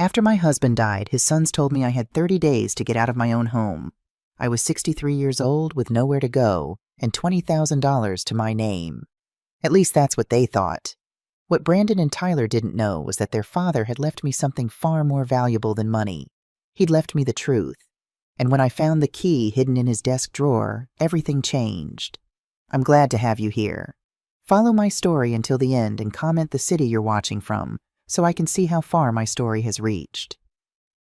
After my husband died, his sons told me I had 30 days to get out of my own home. I was 63 years old with nowhere to go and $20,000 to my name. At least that's what they thought. What Brandon and Tyler didn't know was that their father had left me something far more valuable than money. He'd left me the truth. And when I found the key hidden in his desk drawer, everything changed. I'm glad to have you here. Follow my story until the end and comment the city you're watching from, so I can see how far my story has reached.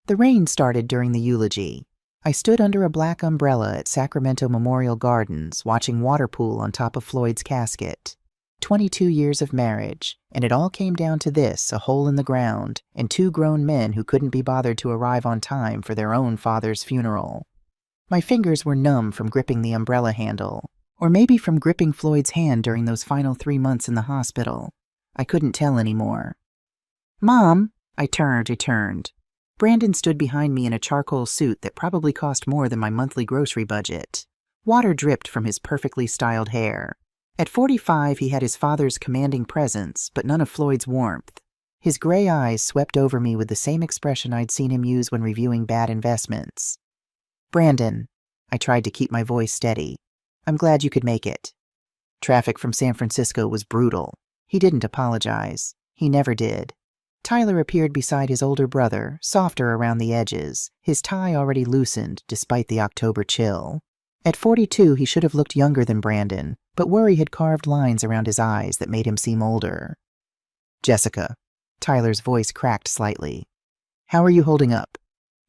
The rain started during the eulogy. I stood under a black umbrella at Sacramento Memorial Gardens watching water pool on top of Floyd's casket. 22 years of marriage, and it all came down to this, a hole in the ground, and 2 grown men who couldn't be bothered to arrive on time for their own father's funeral. My fingers were numb from gripping the umbrella handle, or maybe from gripping Floyd's hand during those final 3 months in the hospital. I couldn't tell anymore. "Mom," I returned. Brandon stood behind me in a charcoal suit that probably cost more than my monthly grocery budget. Water dripped from his perfectly styled hair. At 45, he had his father's commanding presence, but none of Floyd's warmth. His gray eyes swept over me with the same expression I'd seen him use when reviewing bad investments. "Brandon," I tried to keep my voice steady, "I'm glad you could make it." Traffic from San Francisco was brutal. He didn't apologize. He never did. Tyler appeared beside his older brother, softer around the edges, his tie already loosened despite the October chill. At 42, he should have looked younger than Brandon, but worry had carved lines around his eyes that made him seem older. "Jessica," Tyler's voice cracked slightly. "How are you holding up?"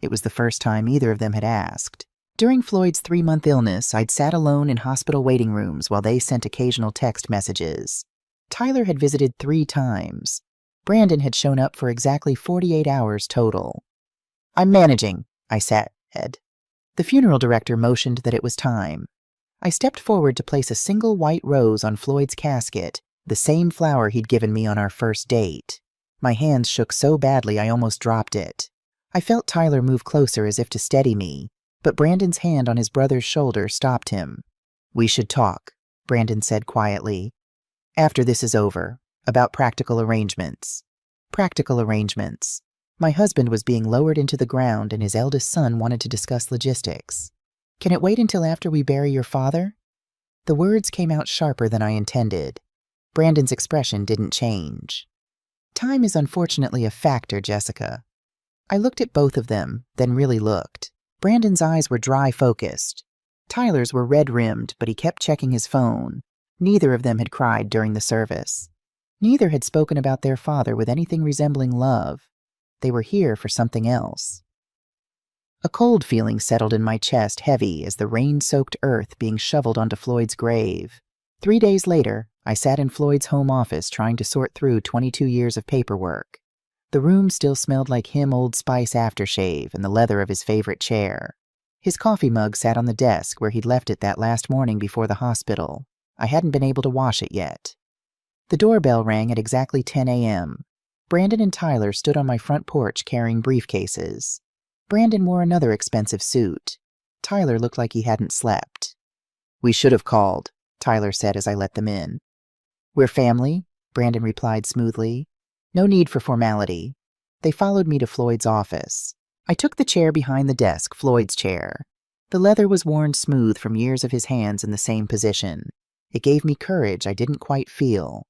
It was the first time either of them had asked. During Floyd's 3-month illness, I'd sat alone in hospital waiting rooms while they sent occasional text messages. Tyler had visited 3 times. Brandon had shown up for exactly 48 hours total. "I'm managing," I said. The funeral director motioned that it was time. I stepped forward to place a single white rose on Floyd's casket, the same flower he'd given me on our first date. My hands shook so badly I almost dropped it. I felt Tyler move closer as if to steady me, but Brandon's hand on his brother's shoulder stopped him. "We should talk," Brandon said quietly. "After this is over. About practical arrangements." Practical arrangements. My husband was being lowered into the ground and his eldest son wanted to discuss logistics. "Can it wait until after we bury your father?" The words came out sharper than I intended. Brandon's expression didn't change. "Time is unfortunately a factor, Jessica." I looked at both of them, then really looked. Brandon's eyes were dry-focused. Tyler's were red-rimmed, but he kept checking his phone. Neither of them had cried during the service. Neither had spoken about their father with anything resembling love. They were here for something else. A cold feeling settled in my chest, heavy as the rain-soaked earth being shoveled onto Floyd's grave. 3 days later, I sat in Floyd's home office trying to sort through 22 years of paperwork. The room still smelled like him Old Spice aftershave and the leather of his favorite chair. His coffee mug sat on the desk where he'd left it that last morning before the hospital. I hadn't been able to wash it yet. The doorbell rang at exactly 10 a.m. Brandon and Tyler stood on my front porch carrying briefcases. Brandon wore another expensive suit. Tyler looked like he hadn't slept. "We should have called," Tyler said as I let them in. "We're family," Brandon replied smoothly. "No need for formality." They followed me to Floyd's office. I took the chair behind the desk, Floyd's chair. The leather was worn smooth from years of his hands in the same position. It gave me courage I didn't quite feel.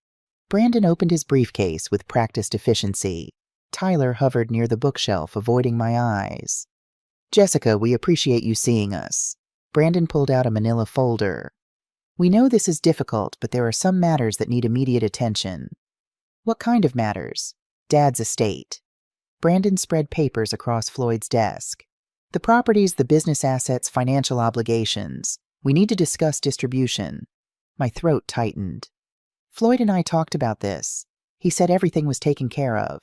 Brandon opened his briefcase with practiced efficiency. Tyler hovered near the bookshelf, avoiding my eyes. "Jessica, we appreciate you seeing us." Brandon pulled out a manila folder. "We know this is difficult, but there are some matters that need immediate attention." "What kind of matters?" "Dad's estate." Brandon spread papers across Floyd's desk. "The properties, the business assets, financial obligations. We need to discuss distribution." My throat tightened. "Floyd and I talked about this. He said everything was taken care of."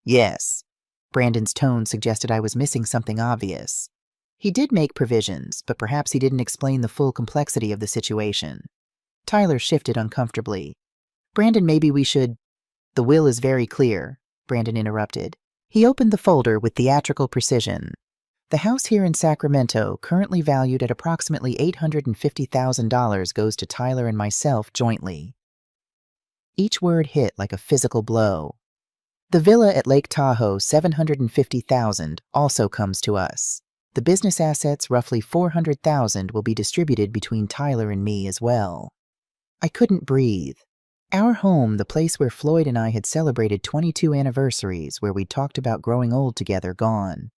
"Yes." Brandon's tone suggested I was missing something obvious. He did make provisions, but perhaps he didn't explain the full complexity of the situation. Tyler shifted uncomfortably. "Brandon, maybe we should—" "The will is very clear," Brandon interrupted. He opened the folder with theatrical precision. "The house here in Sacramento, currently valued at approximately $850,000, goes to Tyler and myself jointly." Each word hit like a physical blow. The villa at Lake Tahoe, $750,000, also comes to us. The business assets, roughly $400,000, will be distributed between Tyler and me as well. I couldn't breathe. Our home, the place where Floyd and I had celebrated 22 anniversaries, where we'd talked about growing old together, gone.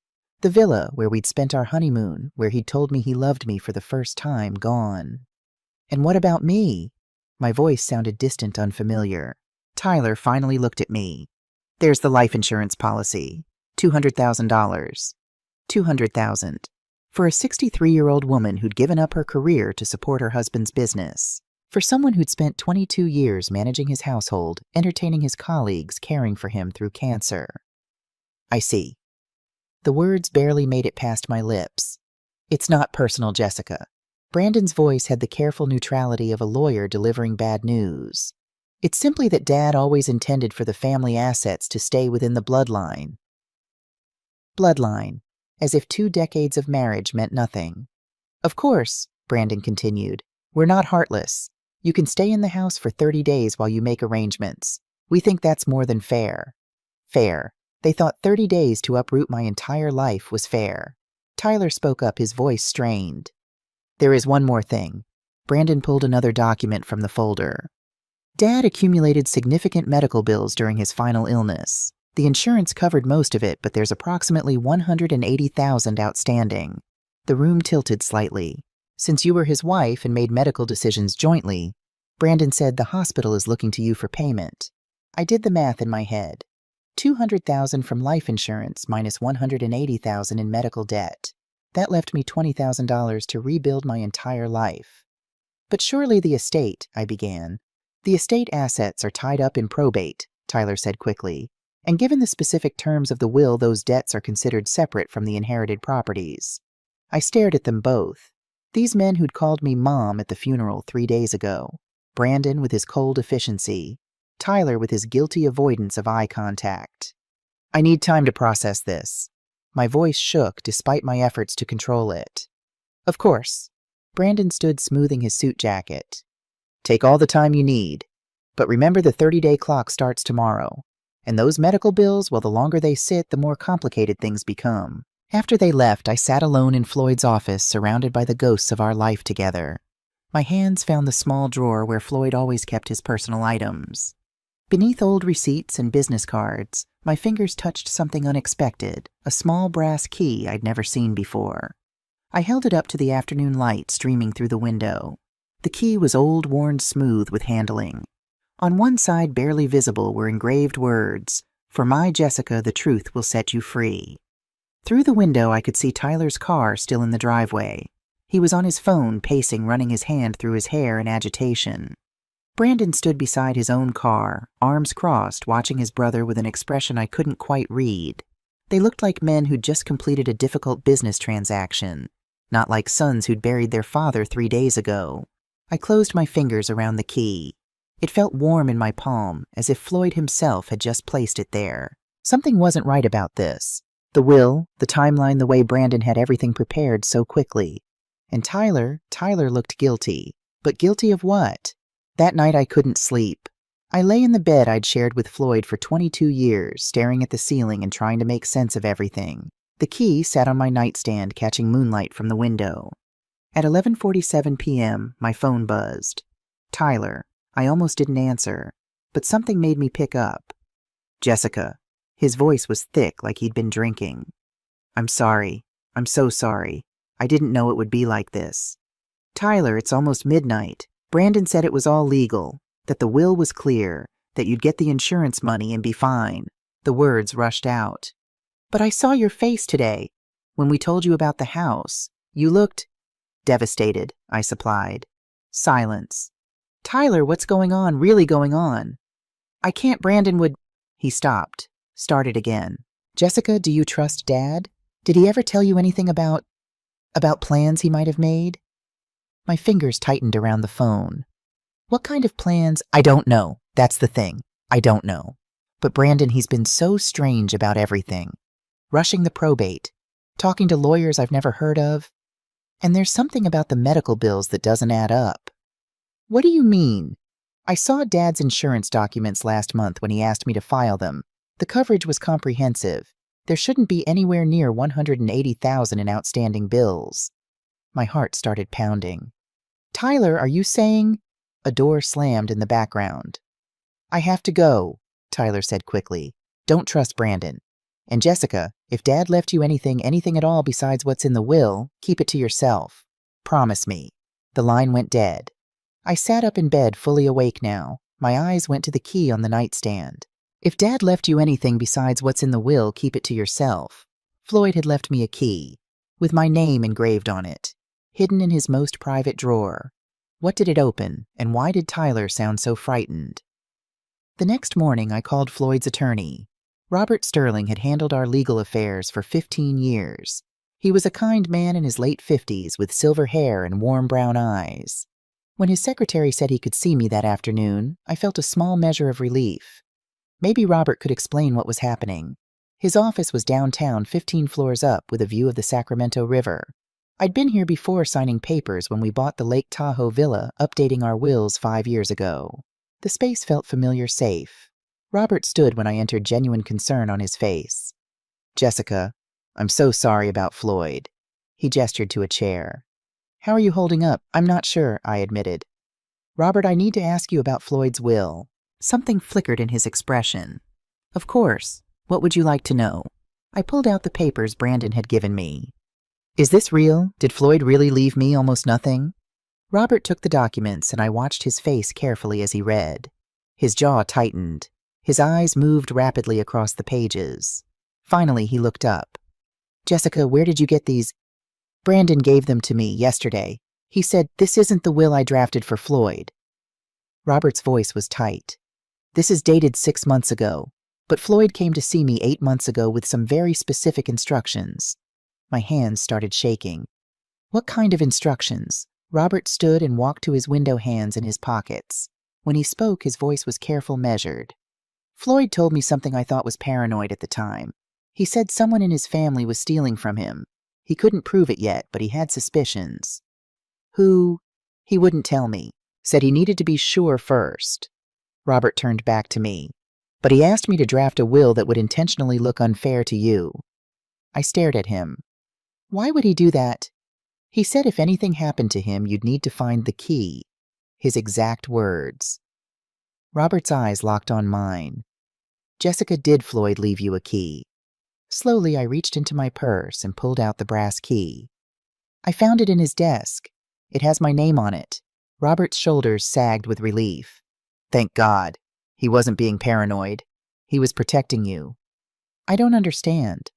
The villa, where we'd spent our honeymoon, where he'd told me he loved me for the first time, gone. And what about me? My voice sounded distant, unfamiliar. Tyler finally looked at me. There's the life insurance policy. $200,000. $200,000. For a 63-year-old woman who'd given up her career to support her husband's business. For someone who'd spent 22 years managing his household, entertaining his colleagues, caring for him through cancer. I see. The words barely made it past my lips. It's not personal, Jessica. Brandon's voice had the careful neutrality of a lawyer delivering bad news. It's simply that Dad always intended for the family assets to stay within the bloodline. Bloodline, as if 2 decades of marriage meant nothing. Of course, Brandon continued, we're not heartless. You can stay in the house for 30 days while you make arrangements. We think that's more than fair. Fair. They thought 30 days to uproot my entire life was fair. Tyler spoke up, his voice strained. There is one more thing. Brandon pulled another document from the folder. Dad accumulated significant medical bills during his final illness. The insurance covered most of it, but there's approximately $180,000 outstanding. The room tilted slightly. Since you were his wife and made medical decisions jointly, Brandon said the hospital is looking to you for payment. I did the math in my head. $200,000 from life insurance minus $180,000 in medical debt. That left me $20,000 to rebuild my entire life. But surely the estate, I began. The estate assets are tied up in probate, Tyler said quickly. And given the specific terms of the will, those debts are considered separate from the inherited properties. I stared at them both. These men who'd called me Mom at the funeral 3 days ago. Brandon with his cold efficiency. Tyler with his guilty avoidance of eye contact. I need time to process this. My voice shook despite my efforts to control it. Of course. Brandon stood smoothing his suit jacket. Take all the time you need. But remember, the 30-day clock starts tomorrow. And those medical bills, well, the longer they sit, the more complicated things become. After they left, I sat alone in Floyd's office, surrounded by the ghosts of our life together. My hands found the small drawer where Floyd always kept his personal items. Beneath old receipts and business cards, my fingers touched something unexpected, a small brass key I'd never seen before. I held it up to the afternoon light streaming through the window. The key was old, worn smooth with handling. On one side, barely visible, were engraved words, "For my Jessica, the truth will set you free." Through the window, I could see Tyler's car still in the driveway. He was on his phone, pacing, running his hand through his hair in agitation. Brandon stood beside his own car, arms crossed, watching his brother with an expression I couldn't quite read. They looked like men who'd just completed a difficult business transaction, not like sons who'd buried their father 3 days ago. I closed my fingers around the key. It felt warm in my palm, as if Floyd himself had just placed it there. Something wasn't right about this. The will, the timeline, the way Brandon had everything prepared so quickly. And Tyler looked guilty. But guilty of what? That night I couldn't sleep. I lay in the bed I'd shared with Floyd for 22 years, staring at the ceiling and trying to make sense of everything. The key sat on my nightstand, catching moonlight from the window. At 11:47 p.m., my phone buzzed. Tyler. I almost didn't answer, but something made me pick up. Jessica. His voice was thick, like he'd been drinking. I'm sorry. I'm so sorry. I didn't know it would be like this. Tyler, it's almost midnight. Brandon said it was all legal, that the will was clear, that you'd get the insurance money and be fine. The words rushed out. But I saw your face today. When we told you about the house, you looked devastated, I supplied. Silence. Tyler, what's going on, really going on? I can't, Brandon would... He stopped, started again. Jessica, do you trust Dad? Did he ever tell you anything about plans he might have made? My fingers tightened around the phone. What kind of plans? I don't know. That's the thing. I don't know. But Brandon, he's been so strange about everything. Rushing the probate, talking to lawyers I've never heard of. And there's something about the medical bills that doesn't add up. What do you mean? I saw Dad's insurance documents last month when he asked me to file them, The coverage was comprehensive. There shouldn't be anywhere near $180,000 in outstanding bills. My heart started pounding. Tyler, are you saying? A door slammed in the background. I have to go, Tyler said quickly. Don't trust Brandon. And Jessica, if Dad left you anything at all besides what's in the will, keep it to yourself. Promise me. The line went dead. I sat up in bed, fully awake now. My eyes went to the key on the nightstand. If Dad left you anything besides what's in the will, keep it to yourself. Floyd had left me a key, with my name engraved on it, hidden in his most private drawer. What did it open, and why did Tyler sound so frightened? The next morning, I called Floyd's attorney. Robert Sterling had handled our legal affairs for 15 years. He was a kind man in his late 50s with silver hair and warm brown eyes. When his secretary said he could see me that afternoon, I felt a small measure of relief. Maybe Robert could explain what was happening. His office was downtown, 15 floors up, with a view of the Sacramento River. I'd been here before signing papers when we bought the Lake Tahoe villa, updating our wills 5 years ago. The space felt familiar, safe. Robert stood when I entered, genuine concern on his face. Jessica, I'm so sorry about Floyd. He gestured to a chair. How are you holding up? I'm not sure, I admitted. Robert, I need to ask you about Floyd's will. Something flickered in his expression. Of course. What would you like to know? I pulled out the papers Brandon had given me. Is this real? Did Floyd really leave me almost nothing? Robert took the documents, and I watched his face carefully as he read. His jaw tightened. His eyes moved rapidly across the pages. Finally, he looked up. Jessica, where did you get these? Brandon gave them to me yesterday. He said, this isn't the will I drafted for Floyd. Robert's voice was tight. This is dated 6 months ago, but Floyd came to see me 8 months ago with some very specific instructions. My hands started shaking. What kind of instructions? Robert stood and walked to his window, hands in his pockets. When he spoke, his voice was careful, measured. Floyd told me something I thought was paranoid at the time. He said someone in his family was stealing from him. He couldn't prove it yet, but he had suspicions. Who? He wouldn't tell me. Said he needed to be sure first. Robert turned back to me. But he asked me to draft a will that would intentionally look unfair to you. I stared at him. Why would he do that? He said if anything happened to him, you'd need to find the key. His exact words. Robert's eyes locked on mine. Jessica, did Floyd leave you a key? Slowly, I reached into my purse and pulled out the brass key. I found it in his desk. It has my name on it. Robert's shoulders sagged with relief. Thank God. He wasn't being paranoid. He was protecting you. I don't understand.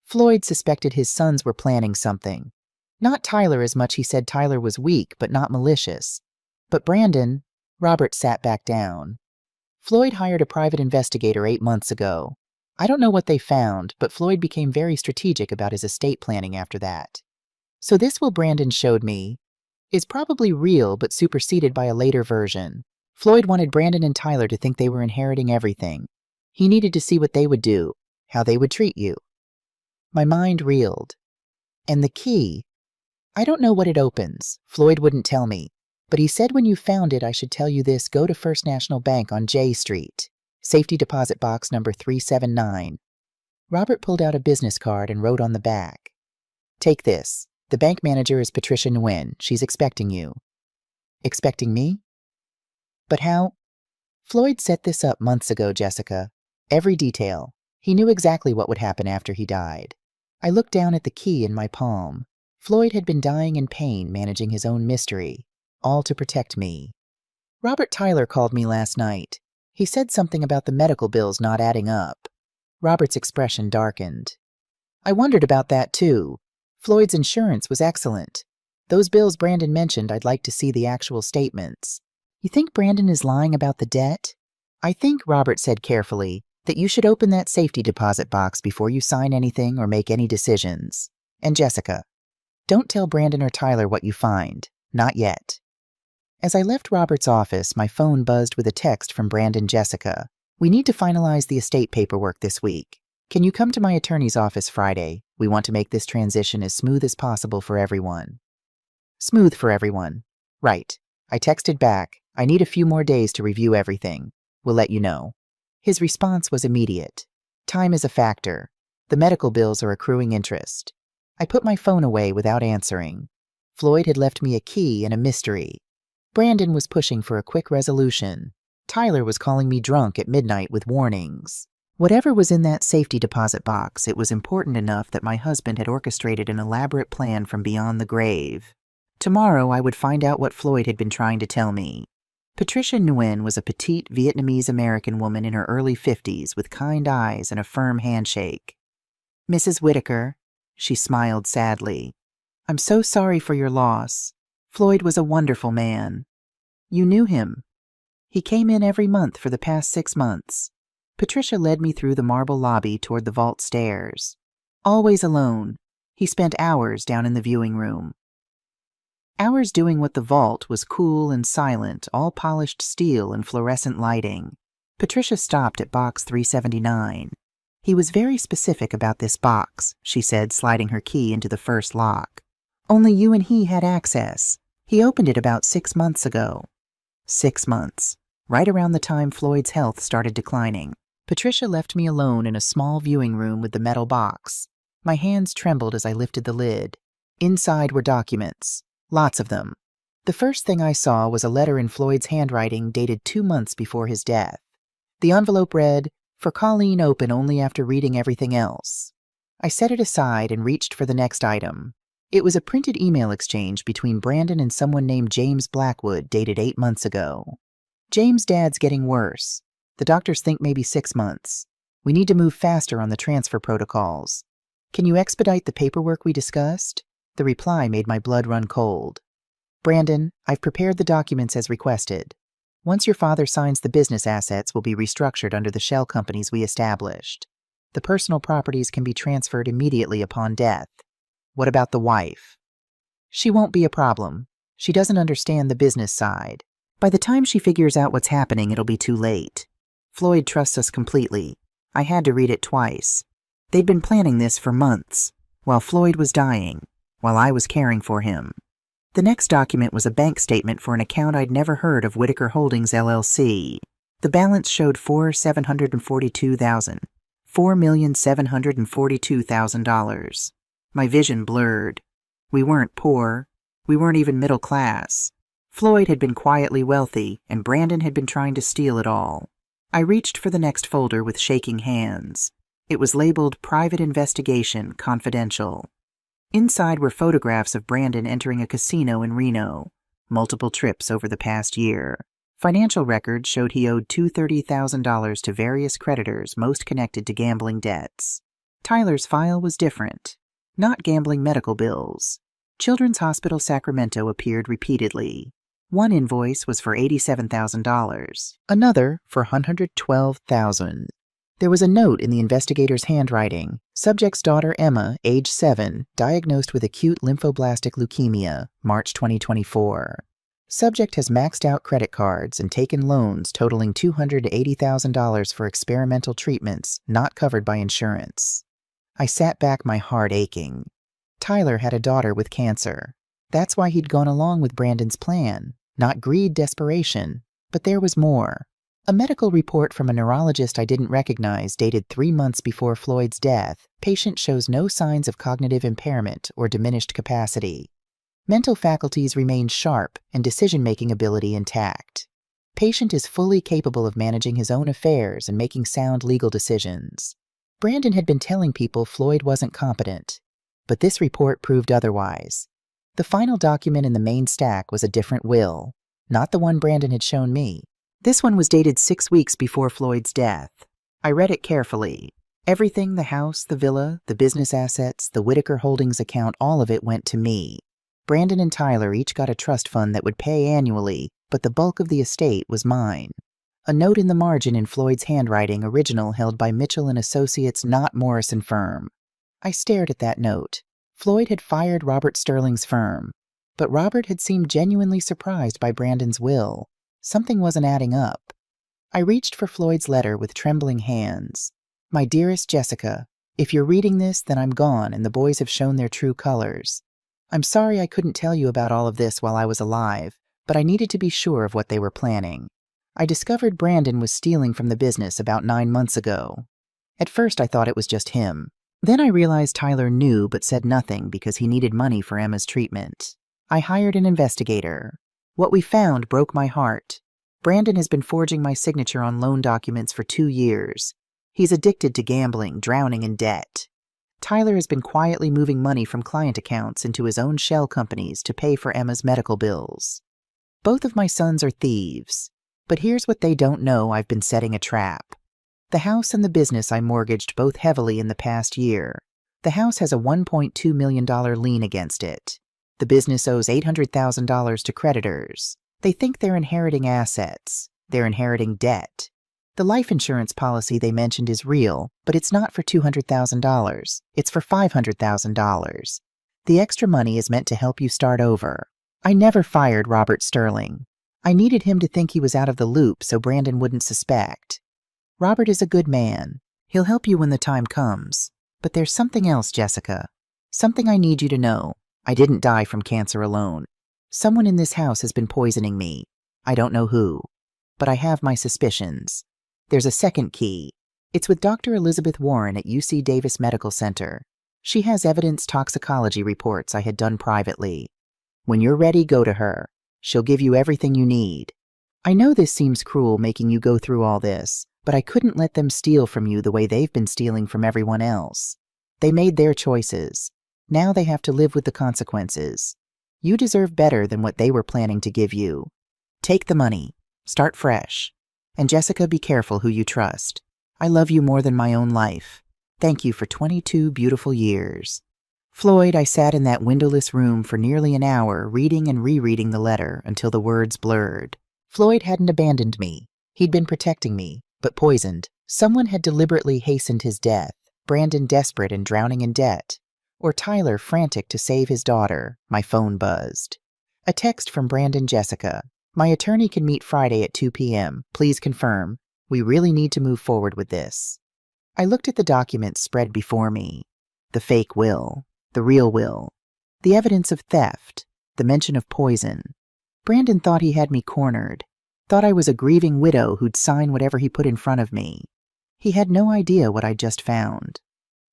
Floyd suspected his sons were planning something. Not Tyler as much. He said Tyler was weak, but not malicious. But Brandon, Robert sat back down. Floyd hired a private investigator 8 months ago. I don't know what they found, but Floyd became very strategic about his estate planning after that. So this will Brandon showed me is probably real, but superseded by a later version. Floyd wanted Brandon and Tyler to think they were inheriting everything. He needed to see what they would do, how they would treat you. My mind reeled. And the key? I don't know what it opens. Floyd wouldn't tell me. But he said when you found it, I should tell you this. Go to First National Bank on J Street. Safety deposit box number 379. Robert pulled out a business card and wrote on the back. Take this. The bank manager is Patricia Nguyen. She's expecting you. Expecting me? But how? Floyd set this up months ago, Jessica. Every detail. He knew exactly what would happen after he died. I looked down at the key in my palm. Floyd had been dying in pain, managing his own mystery. All to protect me. Robert Tyler called me last night. He said something about the medical bills not adding up. Robert's expression darkened. I wondered about that too. Floyd's insurance was excellent. Those bills Brandon mentioned, I'd like to see the actual statements. You think Brandon is lying about the debt? I think, Robert said carefully, that you should open that safety deposit box before you sign anything or make any decisions. And Jessica, don't tell Brandon or Tyler what you find. Not yet. As I left Robert's office, my phone buzzed with a text from Brandon. Jessica, we need to finalize the estate paperwork this week. Can you come to my attorney's office Friday? We want to make this transition as smooth as possible for everyone. Smooth for everyone. Right. I texted back. I need a few more days to review everything. We'll let you know. His response was immediate. Time is a factor. The medical bills are accruing interest. I put my phone away without answering. Floyd had left me a key and a mystery. Brandon was pushing for a quick resolution. Tyler was calling me drunk at midnight with warnings. Whatever was in that safety deposit box, it was important enough that my husband had orchestrated an elaborate plan from beyond the grave. Tomorrow I would find out what Floyd had been trying to tell me. Patricia Nguyen was a petite Vietnamese-American woman in her early 50s with kind eyes and a firm handshake. "Mrs. Whitaker," she smiled sadly, "I'm so sorry for your loss. Floyd was a wonderful man. You knew him. He came in every month for the past 6 months. Patricia led me through the marble lobby toward the vault stairs. Always alone, he spent hours down in the viewing room. Hours doing what the vault was cool and silent, all polished steel and fluorescent lighting. Patricia stopped at box 379. "He was very specific about this box," she said, sliding her key into the first lock. "Only you and he had access. He opened it about 6 months ago." 6 months. Right around the time Floyd's health started declining. Patricia left me alone in a small viewing room with the metal box. My hands trembled as I lifted the lid. Inside were documents. Lots of them. The first thing I saw was a letter in Floyd's handwriting dated 2 months before his death. The envelope read, "For Colleen, open only after reading everything else." I set it aside and reached for the next item. It was a printed email exchange between Brandon and someone named James Blackwood dated 8 months ago. "James' dad's getting worse. The doctors think maybe 6 months. We need to move faster on the transfer protocols. Can you expedite the paperwork we discussed?" The reply made my blood run cold. "Brandon, I've prepared the documents as requested. Once your father signs, the business assets will be restructured under the shell companies we established. The personal properties can be transferred immediately upon death. What about the wife?" "She won't be a problem. She doesn't understand the business side. By the time she figures out what's happening, it'll be too late. Floyd trusts us completely. I had to read it twice. They'd been planning this for months, while Floyd was dying, while I was caring for him." The next document was a bank statement for an account I'd never heard of, Whitaker Holdings, LLC. The balance showed $4,742,000. My vision blurred. We weren't poor. We weren't even middle class. Floyd had been quietly wealthy, and Brandon had been trying to steal it all. I reached for the next folder with shaking hands. It was labeled Private Investigation, Confidential. Inside were photographs of Brandon entering a casino in Reno, multiple trips over the past year. Financial records showed he owed $230,000 to various creditors, most connected to gambling debts. Tyler's file was different. Not gambling medical bills. Children's Hospital Sacramento appeared repeatedly. One invoice was for $87,000, another for $112,000. There was a note in the investigator's handwriting. Subject's daughter Emma, age 7, diagnosed with acute lymphoblastic leukemia, March 2024. Subject has maxed out credit cards and taken loans totaling $280,000 for experimental treatments not covered by insurance. I sat back, my heart aching. Tyler had a daughter with cancer. That's why he'd gone along with Brandon's plan. Not greed, desperation, but there was more. A medical report from a neurologist I didn't recognize, dated 3 months before Floyd's death. Patient shows no signs of cognitive impairment or diminished capacity. Mental faculties remain sharp and decision-making ability intact. Patient is fully capable of managing his own affairs and making sound legal decisions. Brandon had been telling people Floyd wasn't competent, but this report proved otherwise. The final document in the main stack was a different will, not the one Brandon had shown me. This one was dated 6 weeks before Floyd's death. I read it carefully. Everything, the house, the villa, the business assets, the Whitaker Holdings account, all of it went to me. Brandon and Tyler each got a trust fund that would pay annually, but the bulk of the estate was mine. A note in the margin in Floyd's handwriting, original, held by Mitchell & Associates, not Morrison Firm. I stared at that note. Floyd had fired Robert Sterling's firm, but Robert had seemed genuinely surprised by Brandon's will. Something wasn't adding up. I reached for Floyd's letter with trembling hands. "My dearest Jessica, if you're reading this, then I'm gone and the boys have shown their true colors. I'm sorry I couldn't tell you about all of this while I was alive, but I needed to be sure of what they were planning. I discovered Brandon was stealing from the business about 9 months ago. At first I thought it was just him. Then I realized Tyler knew but said nothing because he needed money for Emma's treatment. I hired an investigator. What we found broke my heart. Brandon has been forging my signature on loan documents for 2 years. He's addicted to gambling, drowning in debt. Tyler has been quietly moving money from client accounts into his own shell companies to pay for Emma's medical bills. Both of my sons are thieves. But here's what they don't know: I've been setting a trap. The house and the business I mortgaged both heavily in the past year. The house has a $1.2 million lien against it. The business owes $800,000 to creditors. They think they're inheriting assets. They're inheriting debt. The life insurance policy they mentioned is real, but it's not for $200,000. It's for $500,000. The extra money is meant to help you start over. I never fired Robert Sterling. I needed him to think he was out of the loop so Brandon wouldn't suspect. Robert is a good man. He'll help you when the time comes. But there's something else, Jessica. Something I need you to know. I didn't die from cancer alone. Someone in this house has been poisoning me. I don't know who. But I have my suspicions. There's a second key. It's with Dr. Elizabeth Warren at UC Davis Medical Center. She has evidence toxicology reports I had done privately. When you're ready, go to her. She'll give you everything you need. I know this seems cruel making you go through all this, but I couldn't let them steal from you the way they've been stealing from everyone else. They made their choices. Now they have to live with the consequences. You deserve better than what they were planning to give you. Take the money. Start fresh. And Jessica, be careful who you trust. I love you more than my own life. Thank you for 22 beautiful years. Floyd, I sat in that windowless room for nearly an hour, reading and rereading the letter until the words blurred. Floyd hadn't abandoned me. He'd been protecting me, but poisoned. Someone had deliberately hastened his death, Brandon desperate and drowning in debt, or Tyler frantic to save his daughter. My phone buzzed. A text from Brandon: Jessica. My attorney can meet Friday at 2 p.m. Please confirm. We really need to move forward with this. I looked at the documents spread before me. The fake will. The real will. The evidence of theft. The mention of poison. Brandon thought he had me cornered. Thought I was a grieving widow who'd sign whatever he put in front of me. He had no idea what I'd just found.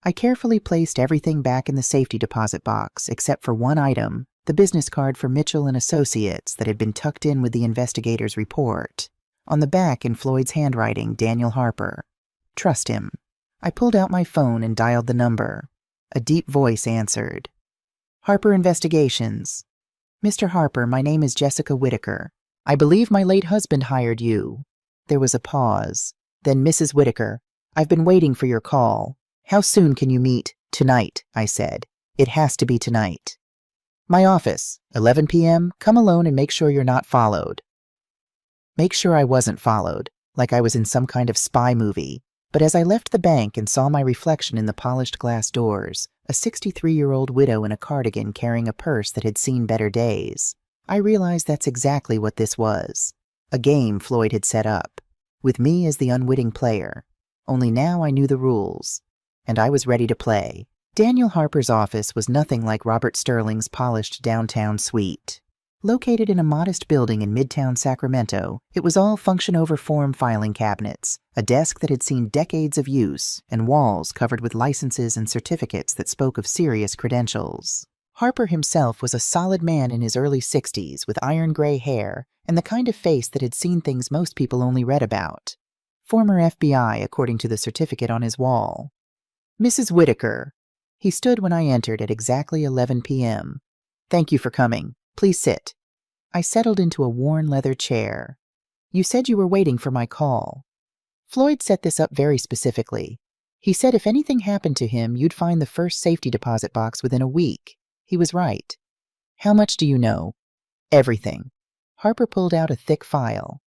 I carefully placed everything back in the safety deposit box except for one item, the business card for Mitchell and Associates that had been tucked in with the investigator's report. On the back, in Floyd's handwriting, Daniel Harper. Trust him. I pulled out my phone and dialed the number. A deep voice answered. Harper Investigations. Mr. Harper, my name is Jessica Whitaker. I believe my late husband hired you. There was a pause. Then, Mrs. Whitaker, I've been waiting for your call. How soon can you meet? Tonight, I said. It has to be tonight. My office, 11 p.m. Come alone and make sure you're not followed. Make sure I wasn't followed, like I was in some kind of spy movie. But as I left the bank and saw my reflection in the polished glass doors, a 63-year-old widow in a cardigan carrying a purse that had seen better days, I realized that's exactly what this was. A game Floyd had set up, with me as the unwitting player. Only now I knew the rules, and I was ready to play. Daniel Harper's office was nothing like Robert Sterling's polished downtown suite. Located in a modest building in Midtown Sacramento, it was all function-over-form filing cabinets, a desk that had seen decades of use, and walls covered with licenses and certificates that spoke of serious credentials. Harper himself was a solid man in his early 60s with iron-gray hair and the kind of face that had seen things most people only read about. Former FBI, according to the certificate on his wall. Mrs. Whitaker. He stood when I entered at exactly 11 p.m. Thank you for coming. Please sit. I settled into a worn leather chair. You said you were waiting for my call. Floyd set this up very specifically. He said if anything happened to him, you'd find the first safety deposit box within a week. He was right. How much do you know? Everything. Harper pulled out a thick file.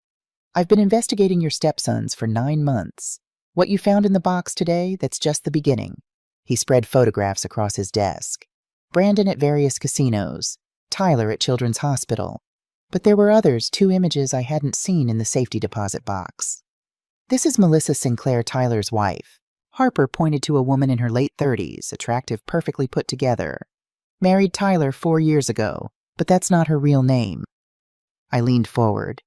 I've been investigating your stepsons for 9 months. What you found in the box today, that's just the beginning. He spread photographs across his desk. Brandon at various casinos. Tyler at Children's Hospital. But there were others, 2 images I hadn't seen in the safety deposit box. This is Melissa Sinclair, Tyler's wife. Harper pointed to a woman in her late 30s, attractive, perfectly put together. Married Tyler 4 years ago, but that's not her real name. I leaned forward.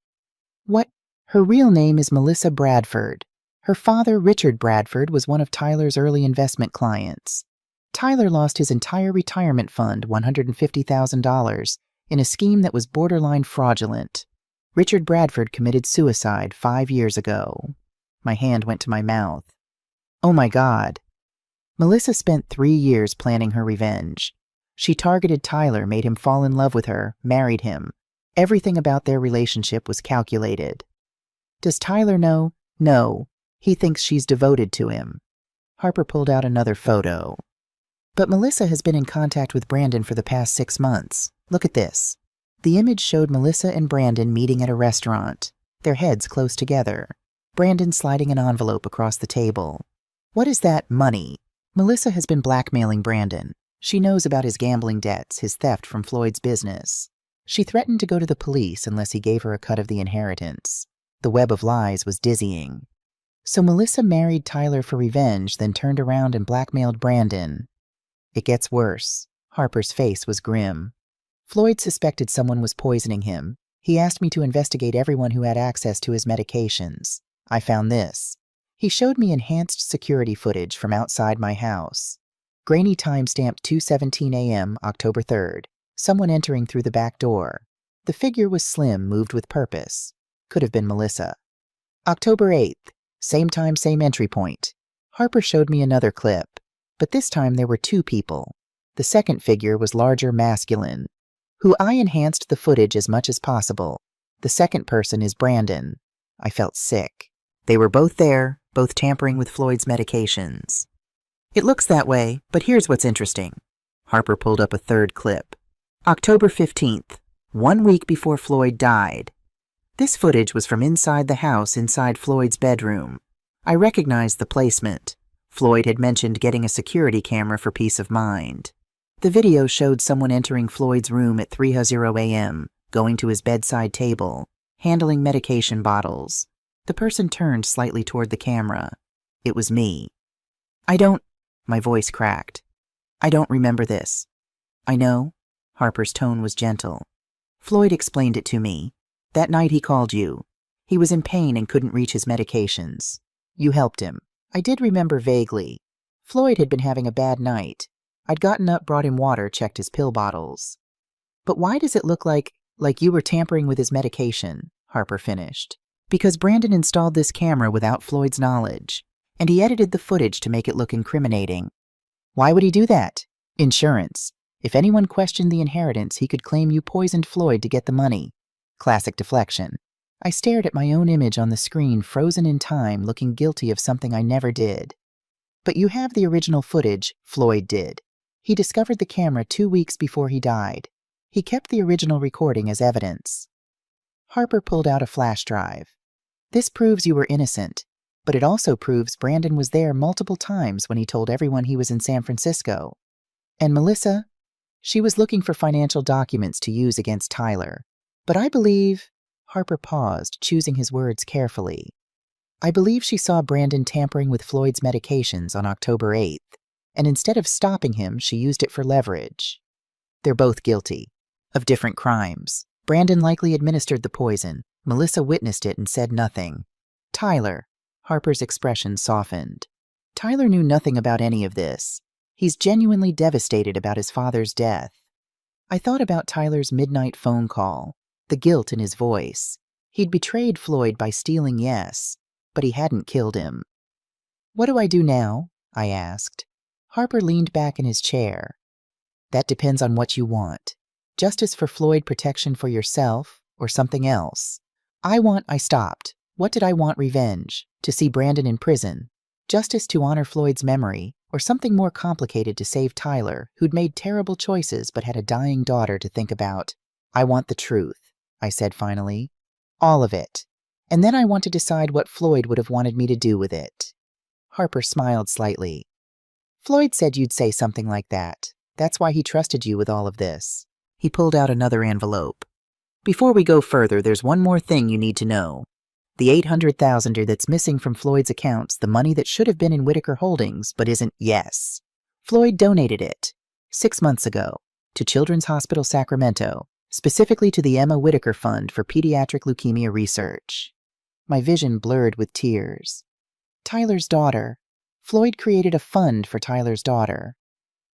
What? Her real name is Melissa Bradford. Her father, Richard Bradford, was one of Tyler's early investment clients. Tyler lost his entire retirement fund, $150,000, in a scheme that was borderline fraudulent. Richard Bradford committed suicide 5 years ago. My hand went to my mouth. Oh my God. Melissa spent 3 years planning her revenge. She targeted Tyler, made him fall in love with her, married him. Everything about their relationship was calculated. Does Tyler know? No. He thinks she's devoted to him. Harper pulled out another photo. But Melissa has been in contact with Brandon for the past 6 months. Look at this. The image showed Melissa and Brandon meeting at a restaurant, their heads close together. Brandon sliding an envelope across the table. What is that money? Melissa has been blackmailing Brandon. She knows about his gambling debts, his theft from Floyd's business. She threatened to go to the police unless he gave her a cut of the inheritance. The web of lies was dizzying. So Melissa married Tyler for revenge, then turned around and blackmailed Brandon. It gets worse. Harper's face was grim. Floyd suspected someone was poisoning him. He asked me to investigate everyone who had access to his medications. I found this. He showed me enhanced security footage from outside my house. Grainy timestamp 2:17 a.m., October 3rd. Someone entering through the back door. The figure was slim, moved with purpose. Could have been Melissa. October 8th. Same time, same entry point. Harper showed me another clip. But this time there were 2 people. The second figure was larger, masculine. I enhanced the footage as much as possible. The second person is Brandon. I felt sick. They were both there, both tampering with Floyd's medications. It looks that way, but here's what's interesting. Harper pulled up a third clip. October 15th, 1 week before Floyd died. This footage was from inside the house, inside Floyd's bedroom. I recognized the placement. Floyd had mentioned getting a security camera for peace of mind. The video showed someone entering Floyd's room at 3:00 a.m., going to his bedside table, handling medication bottles. The person turned slightly toward the camera. It was me. My voice cracked. I don't remember this. I know. Harper's tone was gentle. Floyd explained it to me. That night he called you. He was in pain and couldn't reach his medications. You helped him. I did remember vaguely. Floyd had been having a bad night. I'd gotten up, brought him water, checked his pill bottles. But why does it look like you were tampering with his medication? Harper finished. Because Brandon installed this camera without Floyd's knowledge, and he edited the footage to make it look incriminating. Why would he do that? Insurance. If anyone questioned the inheritance, he could claim you poisoned Floyd to get the money. Classic deflection. I stared at my own image on the screen, frozen in time, looking guilty of something I never did. But you have the original footage. Floyd did. He discovered the camera 2 weeks before he died. He kept the original recording as evidence. Harper pulled out a flash drive. This proves you were innocent, but it also proves Brandon was there multiple times when he told everyone he was in San Francisco. And Melissa? She was looking for financial documents to use against Tyler. But I believe... Harper paused, choosing his words carefully. I believe she saw Brandon tampering with Floyd's medications on October 8th, and instead of stopping him, she used it for leverage. They're both guilty. Of different crimes. Brandon likely administered the poison. Melissa witnessed it and said nothing. Tyler. Harper's expression softened. Tyler knew nothing about any of this. He's genuinely devastated about his father's death. I thought about Tyler's midnight phone call, the guilt in his voice. He'd betrayed Floyd by stealing, yes, but he hadn't killed him. What do I do now? I asked. Harper leaned back in his chair. That depends on what you want. Justice for Floyd, protection for yourself, or something else. I stopped. What did I want? Revenge. To see Brandon in prison. Justice to honor Floyd's memory, or something more complicated to save Tyler, who'd made terrible choices but had a dying daughter to think about. I want the truth, I said finally. All of it. And then I want to decide what Floyd would have wanted me to do with it. Harper smiled slightly. Floyd said you'd say something like that. That's why he trusted you with all of this. He pulled out another envelope. Before we go further, there's one more thing you need to know. The $800,000 that's missing from Floyd's accounts, the money that should have been in Whitaker Holdings but isn't, yes. Floyd donated it 6 months ago to Children's Hospital Sacramento, specifically to the Emma Whitaker Fund for Pediatric Leukemia Research. My vision blurred with tears. Tyler's daughter. Floyd created a fund for Tyler's daughter.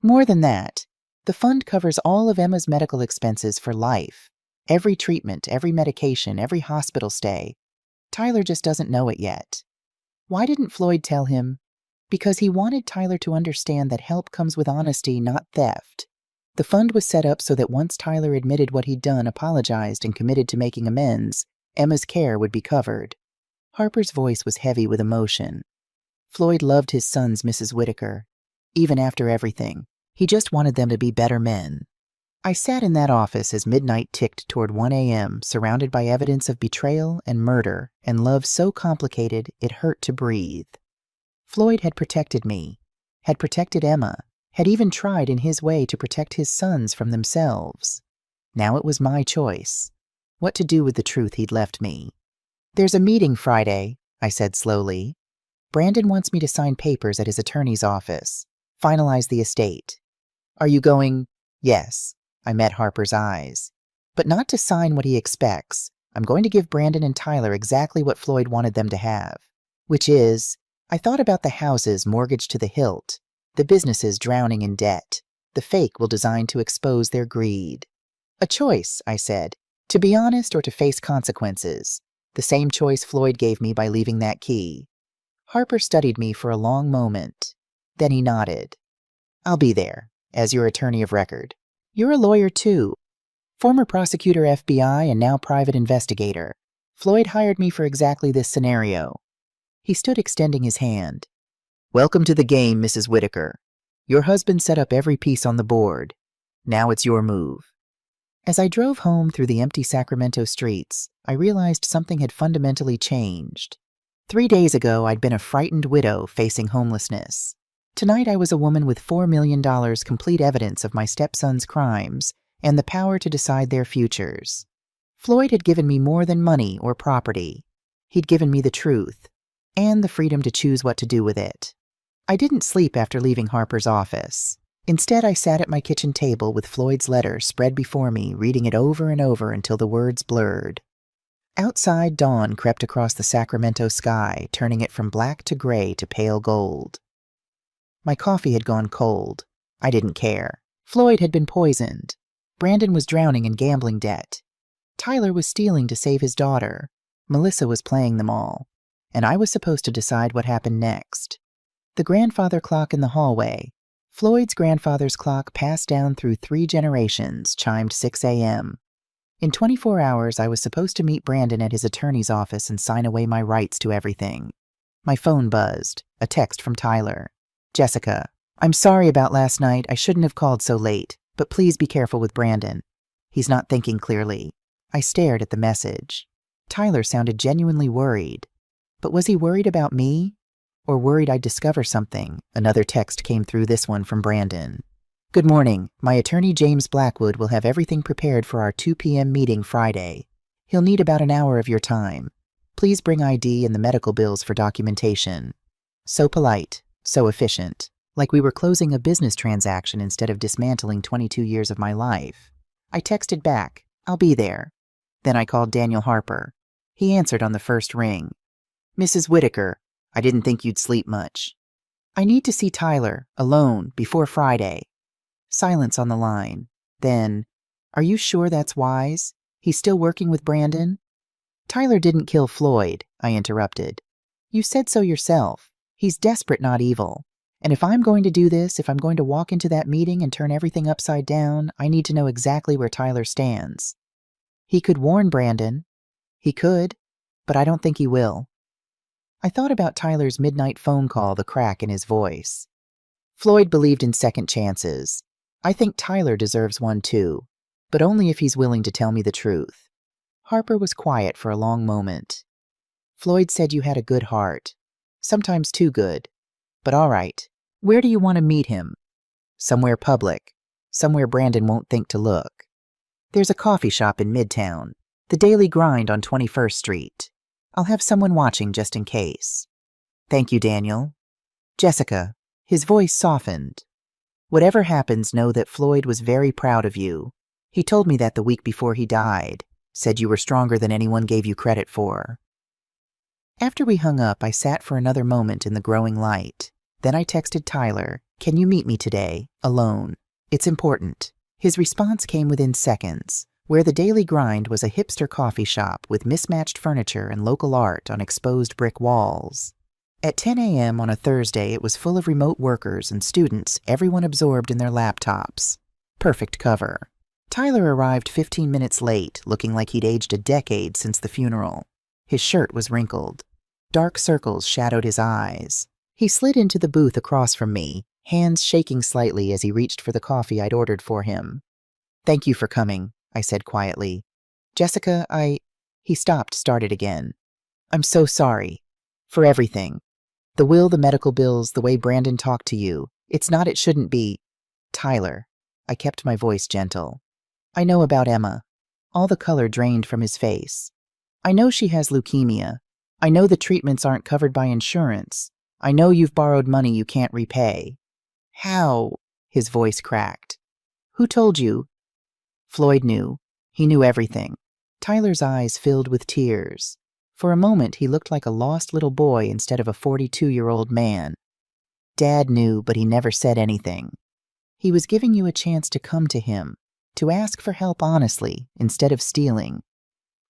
More than that, the fund covers all of Emma's medical expenses for life. Every treatment, every medication, every hospital stay. Tyler just doesn't know it yet. Why didn't Floyd tell him? Because he wanted Tyler to understand that help comes with honesty, not theft. The fund was set up so that once Tyler admitted what he'd done, apologized, and committed to making amends, Emma's care would be covered. Harper's voice was heavy with emotion. Floyd loved his sons, Mrs. Whitaker. Even after everything, he just wanted them to be better men. I sat in that office as midnight ticked toward 1 a.m., surrounded by evidence of betrayal and murder and love so complicated it hurt to breathe. Floyd had protected me, had protected Emma, had even tried in his way to protect his sons from themselves. Now it was my choice. What to do with the truth he'd left me. "There's a meeting Friday," I said slowly. "Brandon wants me to sign papers at his attorney's office, finalize the estate." "Are you going?" "Yes." I met Harper's eyes. "But not to sign what he expects. I'm going to give Brandon and Tyler exactly what Floyd wanted them to have. Which is, I thought about the houses mortgaged to the hilt, the businesses drowning in debt. The fake will design to expose their greed. A choice," I said, "to be honest or to face consequences. The same choice Floyd gave me by leaving that key." Harper studied me for a long moment. Then he nodded. "I'll be there, as your attorney of record. You're a lawyer, too. Former prosecutor FBI and now private investigator. Floyd hired me for exactly this scenario." He stood extending his hand. "Welcome to the game, Mrs. Whitaker. Your husband set up every piece on the board. Now it's your move." As I drove home through the empty Sacramento streets, I realized something had fundamentally changed. 3 days ago, I'd been a frightened widow facing homelessness. Tonight, I was a woman with $4 million complete evidence of my stepson's crimes and the power to decide their futures. Floyd had given me more than money or property. He'd given me the truth and the freedom to choose what to do with it. I didn't sleep after leaving Harper's office. Instead, I sat at my kitchen table with Floyd's letter spread before me, reading it over and over until the words blurred. Outside, dawn crept across the Sacramento sky, turning it from black to gray to pale gold. My coffee had gone cold. I didn't care. Floyd had been poisoned. Brandon was drowning in gambling debt. Tyler was stealing to save his daughter. Melissa was playing them all. And I was supposed to decide what happened next. The grandfather clock in the hallway, Floyd's grandfather's clock passed down through 3 generations, chimed 6 a.m. In 24 hours, I was supposed to meet Brandon at his attorney's office and sign away my rights to everything. My phone buzzed. A text from Tyler. "Jessica, I'm sorry about last night. I shouldn't have called so late, but please be careful with Brandon. He's not thinking clearly." I stared at the message. Tyler sounded genuinely worried. But was he worried about me? Or worried I'd discover something? Another text came through, this one from Brandon. "Good morning. My attorney James Blackwood will have everything prepared for our 2 p.m. meeting Friday. He'll need about an hour of your time. Please bring ID and the medical bills for documentation." So polite, so efficient, like we were closing a business transaction instead of dismantling 22 years of my life. I texted back, "I'll be there." Then I called Daniel Harper. He answered on the first ring. "Mrs. Whitaker, I didn't think you'd sleep much. I need to see Tyler, alone, before Friday." Silence on the line. Then, "Are you sure that's wise? He's still working with Brandon?" "Tyler didn't kill Floyd," I interrupted. "You said so yourself. He's desperate, not evil. And if I'm going to do this, if I'm going to walk into that meeting and turn everything upside down, I need to know exactly where Tyler stands." "He could warn Brandon." "He could, but I don't think he will." I thought about Tyler's midnight phone call, the crack in his voice. Floyd believed in second chances. I think Tyler deserves one too, but only if he's willing to tell me the truth. Harper was quiet for a long moment. "Floyd said you had a good heart. Sometimes too good. But all right. Where do you want to meet him?" "Somewhere public. Somewhere Brandon won't think to look. There's a coffee shop in Midtown. The Daily Grind on 21st Street. I'll have someone watching just in case." "Thank you, Daniel." "Jessica," his voice softened. "Whatever happens, know that Floyd was very proud of you. He told me that the week before he died. Said you were stronger than anyone gave you credit for." After we hung up, I sat for another moment in the growing light. Then I texted Tyler, "Can you meet me today, alone? It's important." His response came within seconds. Where the daily grind was a hipster coffee shop with mismatched furniture and local art on exposed brick walls. At 10 a.m. on a Thursday, it was full of remote workers and students, everyone absorbed in their laptops. Perfect cover. Tyler arrived 15 minutes late, looking like he'd aged a decade since the funeral. His shirt was wrinkled. Dark circles shadowed his eyes. He slid into the booth across from me, hands shaking slightly as he reached for the coffee I'd ordered for him. "Thank you for coming," I said quietly. "Jessica, He stopped, started again. "I'm so sorry. For everything. The will, the medical bills, the way Brandon talked to you. It's not, it shouldn't be." "Tyler." I kept my voice gentle. "I know about Emma." All the color drained from his face. "I know she has leukemia. I know the treatments aren't covered by insurance. I know you've borrowed money you can't repay." "How?" His voice cracked. "Who told you?" Floyd knew. He knew everything. Tyler's eyes filled with tears. For a moment, he looked like a lost little boy instead of a 42-year-old man. "Dad knew, but he never said anything. He was giving you a chance to come to him, to ask for help honestly, instead of stealing."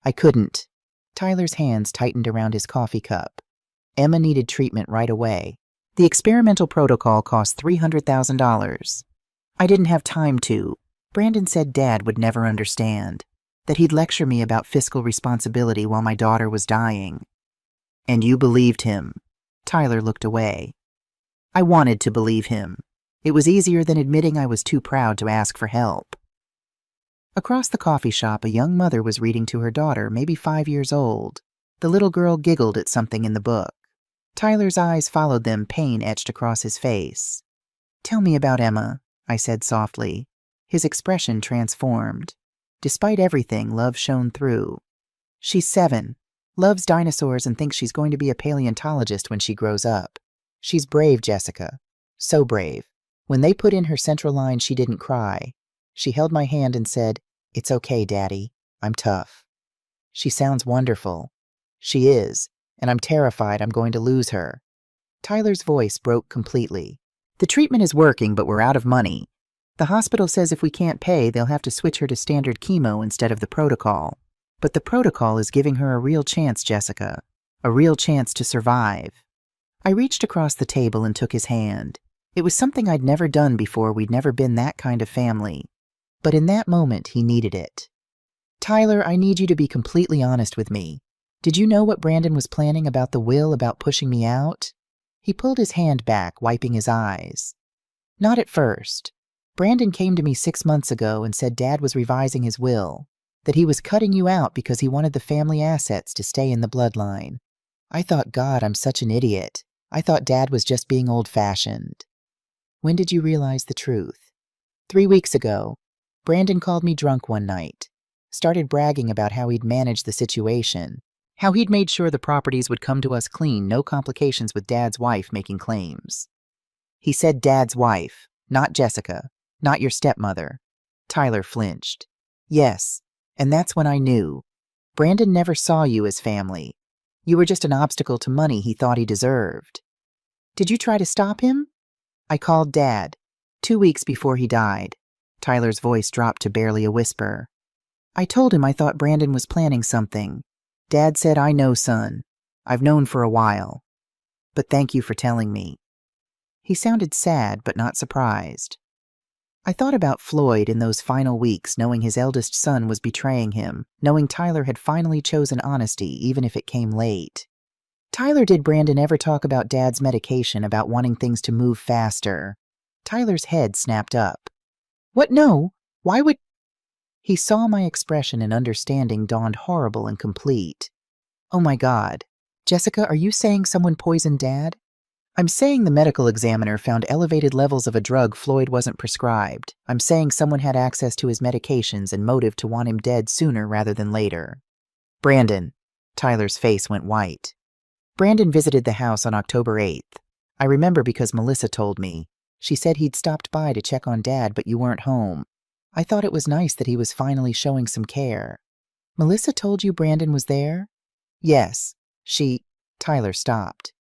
"I couldn't." Tyler's hands tightened around his coffee cup. "Emma needed treatment right away. The experimental protocol cost $300,000. I didn't have time to. Brandon said Dad would never understand, that he'd lecture me about fiscal responsibility while my daughter was dying." "And you believed him?" Tyler looked away. "I wanted to believe him. It was easier than admitting I was too proud to ask for help." Across the coffee shop, a young mother was reading to her daughter, maybe 5 years old. The little girl giggled at something in the book. Tyler's eyes followed them, pain etched across his face. "Tell me about Emma," I said softly. His expression transformed. Despite everything, love shone through. "She's 7, loves dinosaurs and thinks she's going to be a paleontologist when she grows up. She's brave, Jessica. So brave. When they put in her central line, she didn't cry. She held my hand and said, 'It's okay, Daddy. I'm tough.' She sounds wonderful. She is, and I'm terrified I'm going to lose her." Tyler's voice broke completely. "The treatment is working, but we're out of money. The hospital says if we can't pay, they'll have to switch her to standard chemo instead of the protocol. But the protocol is giving her a real chance, Jessica. A real chance to survive." I reached across the table and took his hand. It was something I'd never done before. We'd never been that kind of family. But in that moment, he needed it. "Tyler, I need you to be completely honest with me. Did you know what Brandon was planning about the will, about pushing me out?" He pulled his hand back, wiping his eyes. "Not at first. Brandon came to me 6 months ago and said Dad was revising his will, that he was cutting you out because he wanted the family assets to stay in the bloodline. I thought, God, I'm such an idiot. I thought Dad was just being old-fashioned." "When did you realize the truth?" 3 weeks ago. Brandon called me drunk one night. Started bragging about how he'd managed the situation, how he'd made sure the properties would come to us clean, no complications with Dad's wife making claims. He said Dad's wife, not Jessica, not your stepmother. Tyler flinched. "Yes, and that's when I knew. Brandon never saw you as family. You were just an obstacle to money he thought he deserved." "Did you try to stop him?" "I called Dad, 2 weeks before he died." Tyler's voice dropped to barely a whisper. "I told him I thought Brandon was planning something. Dad said, 'I know, son. I've known for a while. But thank you for telling me.'" He sounded sad, but not surprised. I thought about Floyd in those final weeks, knowing his eldest son was betraying him, knowing Tyler had finally chosen honesty, even if it came late. "Tyler, did Brandon ever talk about Dad's medication, about wanting things to move faster?" Tyler's head snapped up. "What? No. Why would—" He saw my expression and understanding dawned horrible and complete. "Oh my God. Jessica, are you saying someone poisoned Dad?" "I'm saying the medical examiner found elevated levels of a drug Floyd wasn't prescribed. I'm saying someone had access to his medications and motive to want him dead sooner rather than later." "Brandon." Tyler's face went white. "Brandon visited the house on October 8th. I remember because Melissa told me. She said he'd stopped by to check on Dad, but you weren't home. I thought it was nice that he was finally showing some care." "Melissa told you Brandon was there?" "Yes. Tyler stopped.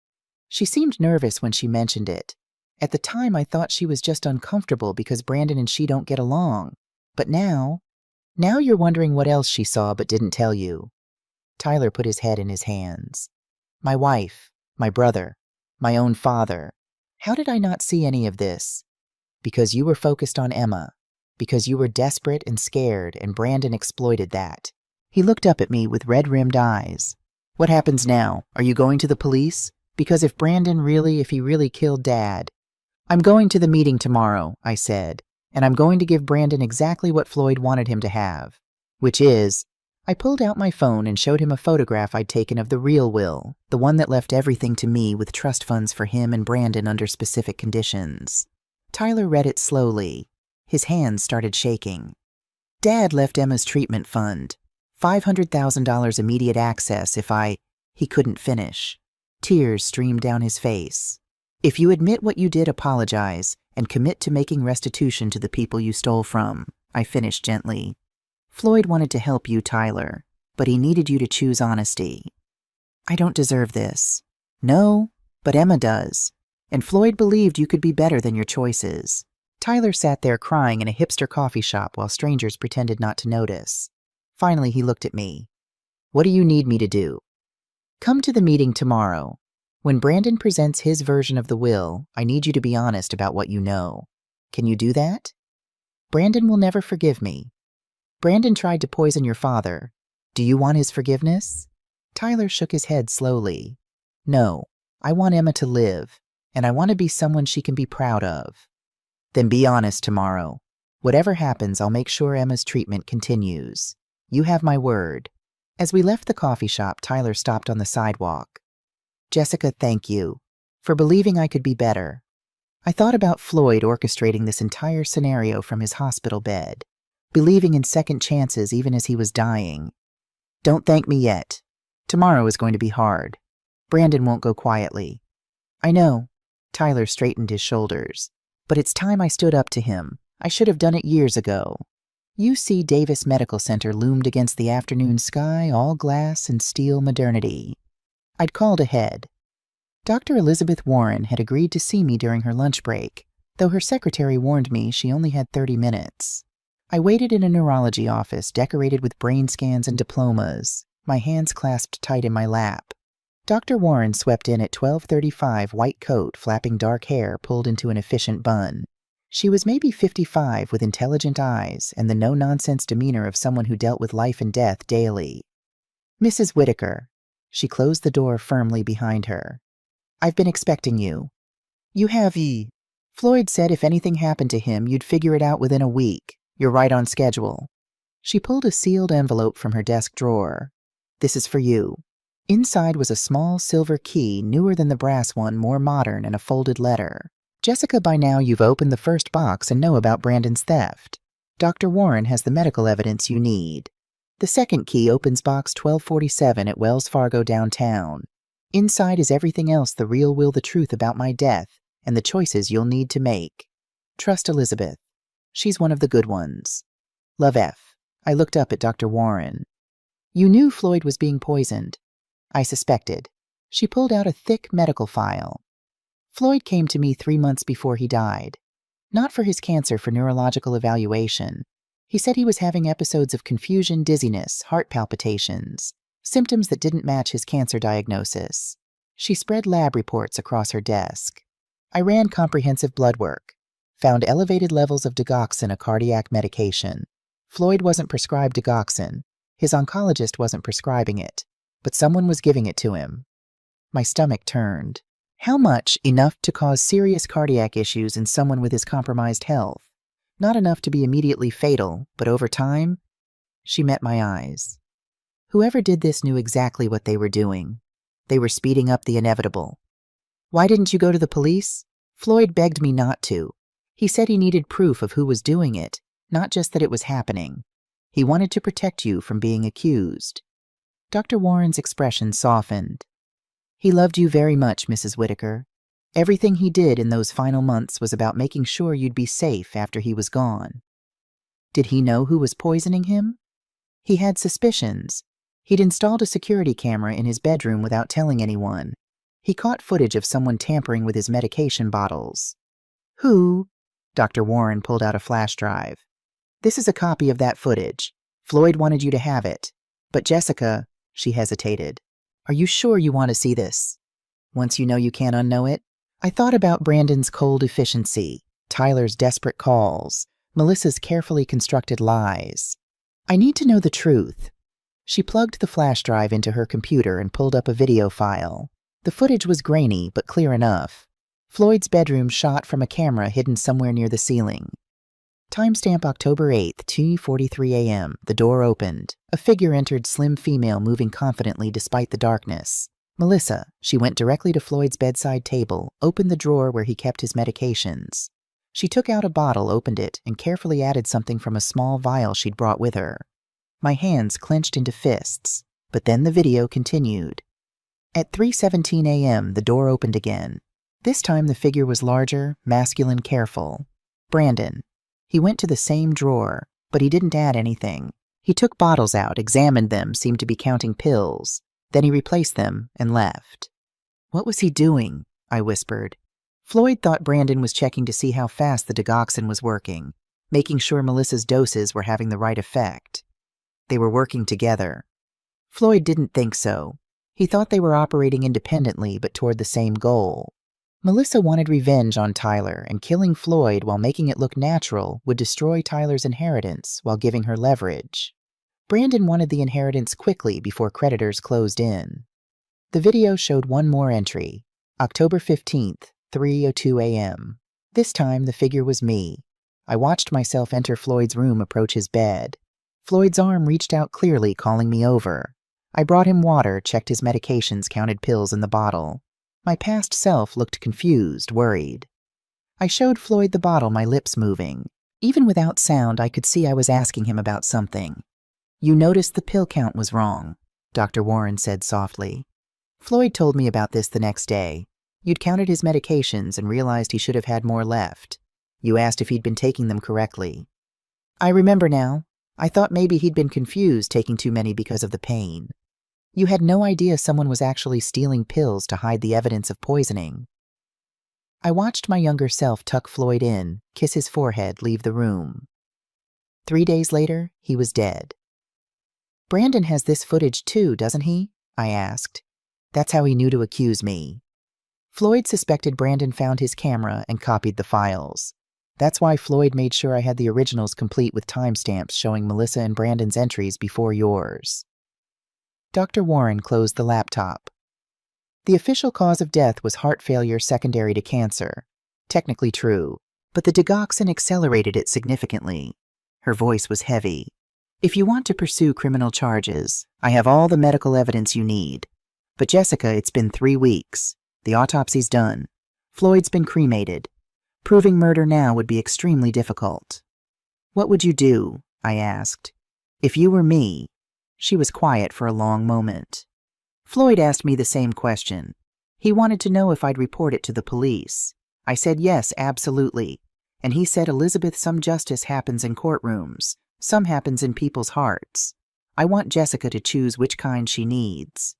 She seemed nervous when she mentioned it. At the time, I thought she was just uncomfortable because Brandon and she don't get along. But now you're wondering what else she saw but didn't tell you. Tyler put his head in his hands. My wife, my brother, my own father. How did I not see any of this? Because you were focused on Emma. Because you were desperate and scared, and Brandon exploited that. He looked up at me with red-rimmed eyes. What happens now? Are you going to the police? Because if he really killed Dad. I'm going to the meeting tomorrow, I said, and I'm going to give Brandon exactly what Floyd wanted him to have, which is, I pulled out my phone and showed him a photograph I'd taken of the real will, the one that left everything to me with trust funds for him and Brandon under specific conditions. Tyler read it slowly. His hands started shaking. Dad left Emma's treatment fund. $500,000 immediate access if he couldn't finish. Tears streamed down his face. If you admit what you did, apologize, and commit to making restitution to the people you stole from, I finished gently. Floyd wanted to help you, Tyler, but he needed you to choose honesty. I don't deserve this. No, but Emma does. And Floyd believed you could be better than your choices. Tyler sat there crying in a hipster coffee shop while strangers pretended not to notice. Finally, he looked at me. What do you need me to do? Come to the meeting tomorrow. When Brandon presents his version of the will, I need you to be honest about what you know. Can you do that? Brandon will never forgive me. Brandon tried to poison your father. Do you want his forgiveness? Tyler shook his head slowly. No, I want Emma to live, and I want to be someone she can be proud of. Then be honest tomorrow. Whatever happens, I'll make sure Emma's treatment continues. You have my word. As we left the coffee shop, Tyler stopped on the sidewalk. Jessica, thank you for believing I could be better. I thought about Floyd orchestrating this entire scenario from his hospital bed, believing in second chances even as he was dying. Don't thank me yet. Tomorrow is going to be hard. Brandon won't go quietly. I know. Tyler straightened his shoulders. But it's time I stood up to him. I should have done it years ago. UC Davis Medical Center loomed against the afternoon sky, all glass and steel modernity. I'd called ahead. Dr. Elizabeth Warren had agreed to see me during her lunch break, though her secretary warned me she only had 30 minutes. I waited in a neurology office decorated with brain scans and diplomas, my hands clasped tight in my lap. Dr. Warren swept in at 12:35, white coat, flapping dark hair pulled into an efficient bun. She was maybe 55 with intelligent eyes and the no-nonsense demeanor of someone who dealt with life and death daily. Mrs. Whitaker. She closed the door firmly behind her. I've been expecting you. You have Floyd said if anything happened to him, you'd figure it out within a week. You're right on schedule. She pulled a sealed envelope from her desk drawer. This is for you. Inside was a small silver key, newer than the brass one, more modern, and a folded letter. Jessica, by now you've opened the first box and know about Brandon's theft. Dr. Warren has the medical evidence you need. The second key opens box 1247 at Wells Fargo downtown. Inside is everything else, the real will, the truth about my death, and the choices you'll need to make. Trust Elizabeth. She's one of the good ones. Love F. I looked up at Dr. Warren. You knew Floyd was being poisoned. I suspected. She pulled out a thick medical file. Floyd came to me 3 months before he died. Not for his cancer, for neurological evaluation. He said he was having episodes of confusion, dizziness, heart palpitations, symptoms that didn't match his cancer diagnosis. She spread lab reports across her desk. I ran comprehensive blood work, found elevated levels of digoxin, a cardiac medication. Floyd wasn't prescribed digoxin. His oncologist wasn't prescribing it, but someone was giving it to him. My stomach turned. How much? Enough to cause serious cardiac issues in someone with his compromised health. Not enough to be immediately fatal, but over time? She met my eyes. Whoever did this knew exactly what they were doing. They were speeding up the inevitable. Why didn't you go to the police? Floyd begged me not to. He said he needed proof of who was doing it, not just that it was happening. He wanted to protect you from being accused. Dr. Warren's expression softened. He loved you very much, Mrs. Whitaker. Everything he did in those final months was about making sure you'd be safe after he was gone. Did he know who was poisoning him? He had suspicions, He'd installed a security camera in his bedroom without telling anyone. He caught footage of someone tampering with his medication bottles. Who? Dr. Warren pulled out a flash drive. This is a copy of that footage. Floyd wanted you to have it. But Jessica, she hesitated. Are you sure you want to see this? Once you know you can't unknow it? I thought about Brandon's cold efficiency, Tyler's desperate calls, Melissa's carefully constructed lies. I need to know the truth. She plugged the flash drive into her computer and pulled up a video file. The footage was grainy, but clear enough. Floyd's bedroom shot from a camera hidden somewhere near the ceiling. Timestamp October 8th, 2:43 a.m. The door opened. A figure entered, slim female moving confidently despite the darkness. Melissa. She went directly to Floyd's bedside table, opened the drawer where he kept his medications. She took out a bottle, opened it, and carefully added something from a small vial she'd brought with her. My hands clenched into fists, but then the video continued. At 3:17 a.m., the door opened again. This time the figure was larger, masculine, careful. Brandon. He went to the same drawer, but he didn't add anything. He took bottles out, examined them, seemed to be counting pills. Then he replaced them and left. What was he doing? I whispered. Floyd thought Brandon was checking to see how fast the digoxin was working, making sure Melissa's doses were having the right effect. They were working together. Floyd didn't think so. He thought they were operating independently but toward the same goal. Melissa wanted revenge on Tyler, and killing Floyd while making it look natural would destroy Tyler's inheritance while giving her leverage. Brandon wanted the inheritance quickly before creditors closed in. The video showed one more entry, October 15th, 3:02 a.m. This time the figure was me. I watched myself enter Floyd's room, approach his bed. Floyd's arm reached out clearly, calling me over. I brought him water, checked his medications, counted pills in the bottle. My past self looked confused, worried. I showed Floyd the bottle, my lips moving. Even without sound, I could see I was asking him about something. You noticed the pill count was wrong, Dr. Warren said softly. Floyd told me about this the next day. You'd counted his medications and realized he should have had more left. You asked if he'd been taking them correctly. I remember now. I thought maybe he'd been confused, taking too many because of the pain. You had no idea someone was actually stealing pills to hide the evidence of poisoning. I watched my younger self tuck Floyd in, kiss his forehead, leave the room. 3 days later, he was dead. Brandon has this footage too, doesn't he? I asked. That's how he knew to accuse me. Floyd suspected Brandon found his camera and copied the files. That's why Floyd made sure I had the originals complete with timestamps showing Melissa and Brandon's entries before yours. Dr. Warren closed the laptop. The official cause of death was heart failure secondary to cancer. Technically true, but the digoxin accelerated it significantly. Her voice was heavy. If you want to pursue criminal charges, I have all the medical evidence you need. But Jessica, it's been 3 weeks. The autopsy's done. Floyd's been cremated. Proving murder now would be extremely difficult. What would you do? I asked. If you were me. She was quiet for a long moment. Floyd asked me the same question. He wanted to know if I'd report it to the police. I said yes, absolutely. And he said, Elizabeth, some justice happens in courtrooms. Some happens in people's hearts. I want Jessica to choose which kind she needs.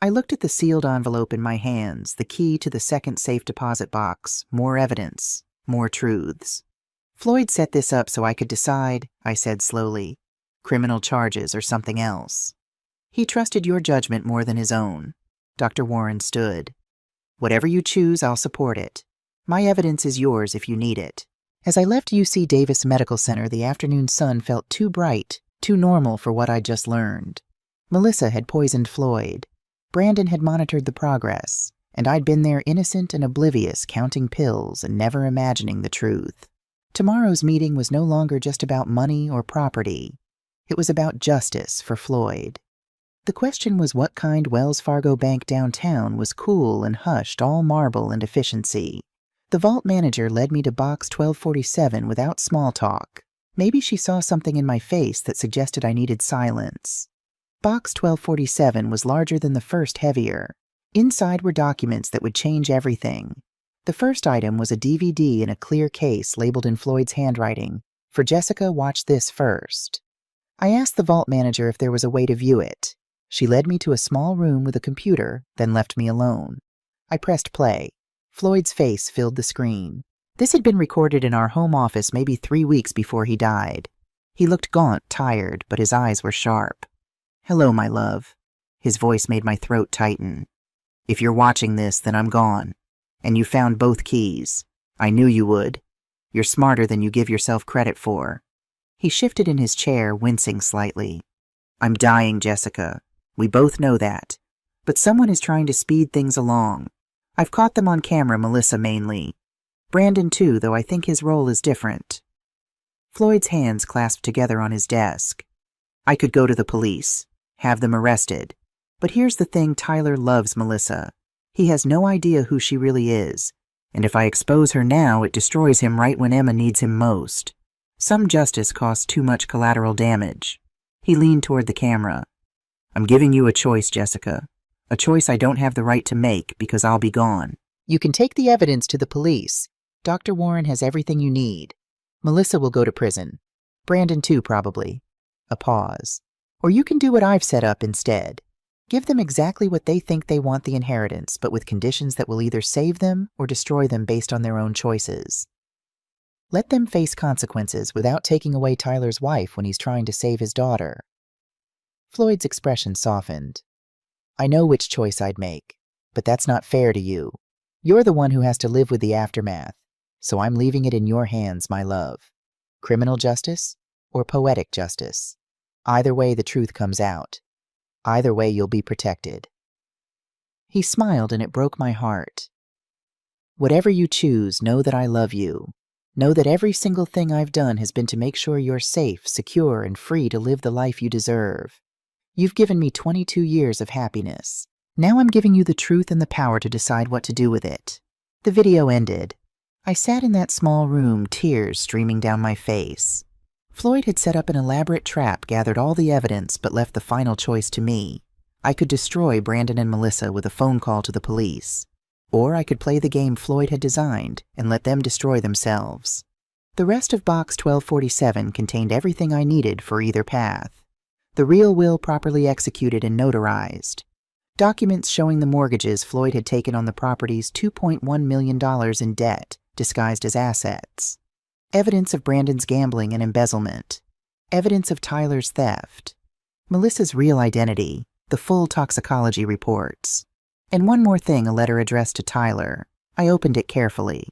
I looked at the sealed envelope in my hands, the key to the second safe deposit box, more evidence, more truths. Floyd set this up so I could decide, I said slowly, criminal charges or something else. He trusted your judgment more than his own. Dr. Warren stood. Whatever you choose, I'll support it. My evidence is yours if you need it. As I left UC Davis Medical Center, the afternoon sun felt too bright, too normal for what I'd just learned. Melissa had poisoned Floyd. Brandon had monitored the progress, and I'd been there innocent and oblivious, counting pills and never imagining the truth. Tomorrow's meeting was no longer just about money or property. It was about justice for Floyd. The question was what kind Wells Fargo Bank downtown was cool and hushed, all marble and efficiency. The vault manager led me to box 1247 without small talk. Maybe she saw something in my face that suggested I needed silence. Box 1247 was larger than the first, heavier. Inside were documents that would change everything. The first item was a DVD in a clear case labeled in Floyd's handwriting. For Jessica, watch this first. I asked the vault manager if there was a way to view it. She led me to a small room with a computer, then left me alone. I pressed play. Floyd's face filled the screen. This had been recorded in our home office maybe 3 weeks before he died. He looked gaunt, tired, but his eyes were sharp. "Hello, my love." His voice made my throat tighten. "If you're watching this, then I'm gone. And you found both keys. I knew you would. You're smarter than you give yourself credit for." He shifted in his chair, wincing slightly. "I'm dying, Jessica. We both know that. But someone is trying to speed things along. I've caught them on camera, Melissa mainly. Brandon too, though I think his role is different." Floyd's hands clasped together on his desk. "I could go to the police, have them arrested. But here's the thing, Tyler loves Melissa. He has no idea who she really is. And if I expose her now, it destroys him right when Emma needs him most. Some justice costs too much collateral damage." He leaned toward the camera. "I'm giving you a choice, Jessica. A choice I don't have the right to make because I'll be gone. You can take the evidence to the police. Dr. Warren has everything you need. Melissa will go to prison. Brandon too, probably." A pause. "Or you can do what I've set up instead. Give them exactly what they think they want the inheritance, but with conditions that will either save them or destroy them based on their own choices. Let them face consequences without taking away Tyler's wife when he's trying to save his daughter." Floyd's expression softened. "I know which choice I'd make, but that's not fair to you. You're the one who has to live with the aftermath, so I'm leaving it in your hands, my love. Criminal justice or poetic justice. Either way, the truth comes out. Either way, you'll be protected." He smiled, and it broke my heart. "Whatever you choose, know that I love you. Know that every single thing I've done has been to make sure you're safe, secure, and free to live the life you deserve. You've given me 22 years of happiness. Now I'm giving you the truth and the power to decide what to do with it." The video ended. I sat in that small room, tears streaming down my face. Floyd had set up an elaborate trap, gathered all the evidence, but left the final choice to me. I could destroy Brandon and Melissa with a phone call to the police. Or I could play the game Floyd had designed and let them destroy themselves. The rest of Box 1247 contained everything I needed for either path. The real will properly executed and notarized. Documents showing the mortgages Floyd had taken on the property's $2.1 million in debt, disguised as assets. Evidence of Brandon's gambling and embezzlement. Evidence of Tyler's theft. Melissa's real identity, the full toxicology reports. And one more thing, a letter addressed to Tyler. I opened it carefully.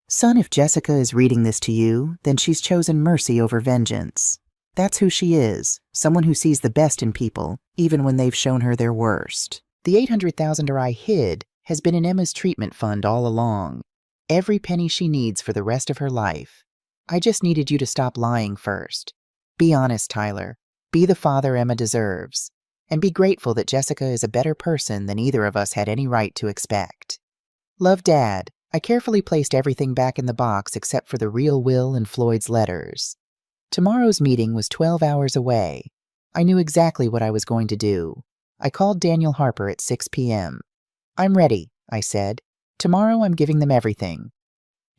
"Son, if Jessica is reading this to you, then she's chosen mercy over vengeance. That's who she is, someone who sees the best in people, even when they've shown her their worst. The $800,000 I hid has been in Emma's treatment fund all along. Every penny she needs for the rest of her life. I just needed you to stop lying first. Be honest, Tyler. Be the father Emma deserves. And be grateful that Jessica is a better person than either of us had any right to expect. Love, Dad." I carefully placed everything back in the box except for the real will and Floyd's letters. Tomorrow's meeting was 12 hours away. I knew exactly what I was going to do. I called Daniel Harper at 6 p.m. "I'm ready," I said. "Tomorrow I'm giving them everything."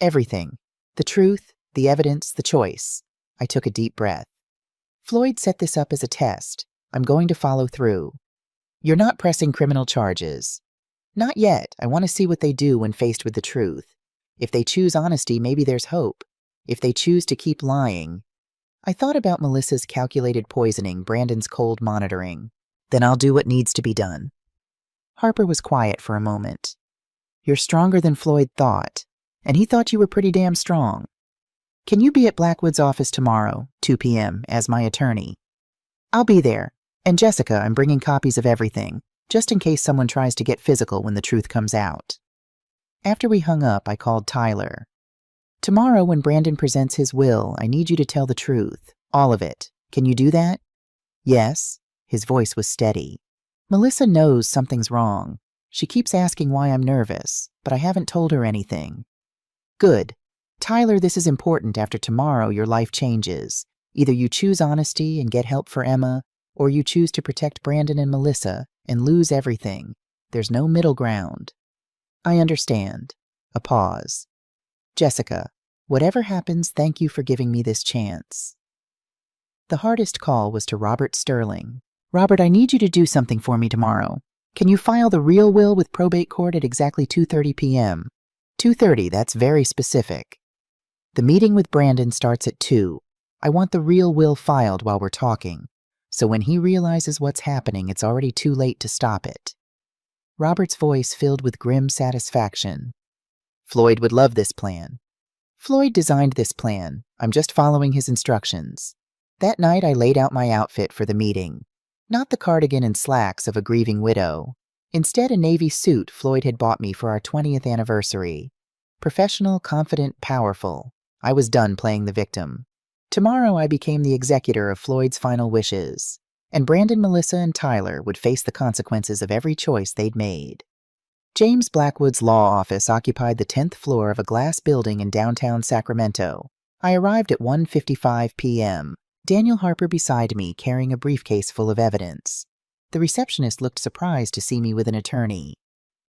Everything. The truth, the evidence, the choice. I took a deep breath. "Floyd set this up as a test. I'm going to follow through. You're not pressing criminal charges." "Not yet. I want to see what they do when faced with the truth. If they choose honesty, maybe there's hope. If they choose to keep lying..." I thought about Melissa's calculated poisoning, Brandon's cold monitoring. "Then I'll do what needs to be done." Harper was quiet for a moment. "You're stronger than Floyd thought, and he thought you were pretty damn strong. Can you be at Blackwood's office tomorrow, 2 p.m., as my attorney?" "I'll be there. And Jessica, I'm bringing copies of everything, just in case someone tries to get physical when the truth comes out." After we hung up, I called Tyler. "Tomorrow, when Brandon presents his will, I need you to tell the truth. All of it. Can you do that?" "Yes." His voice was steady. "Melissa knows something's wrong. She keeps asking why I'm nervous, but I haven't told her anything." "Good. Tyler, this is important. After tomorrow, your life changes. Either you choose honesty and get help for Emma, or you choose to protect Brandon and Melissa and lose everything. There's no middle ground." "I understand." A pause. "Jessica, whatever happens, thank you for giving me this chance." The hardest call was to Robert Sterling. Robert, I need you to do something for me tomorrow. Can you file the real will with probate court at exactly 2:30 p.m.? 2:30, that's very specific. The meeting with Brandon starts at 2. I want the real will filed while we're talking, so when he realizes what's happening, it's already too late to stop it. Robert's voice filled with grim satisfaction. Floyd would love this plan. Floyd designed this plan. I'm just following his instructions. That night, I laid out my outfit for the meeting. Not the cardigan and slacks of a grieving widow. Instead, a navy suit Floyd had bought me for our 20th anniversary. Professional, confident, powerful. I was done playing the victim. Tomorrow, I became the executor of Floyd's final wishes, and Brandon, Melissa, and Tyler would face the consequences of every choice they'd made. James Blackwood's law office occupied the 10th floor of a glass building in downtown Sacramento. I arrived at 1:55 p.m., Daniel Harper beside me carrying a briefcase full of evidence. The receptionist looked surprised to see me with an attorney.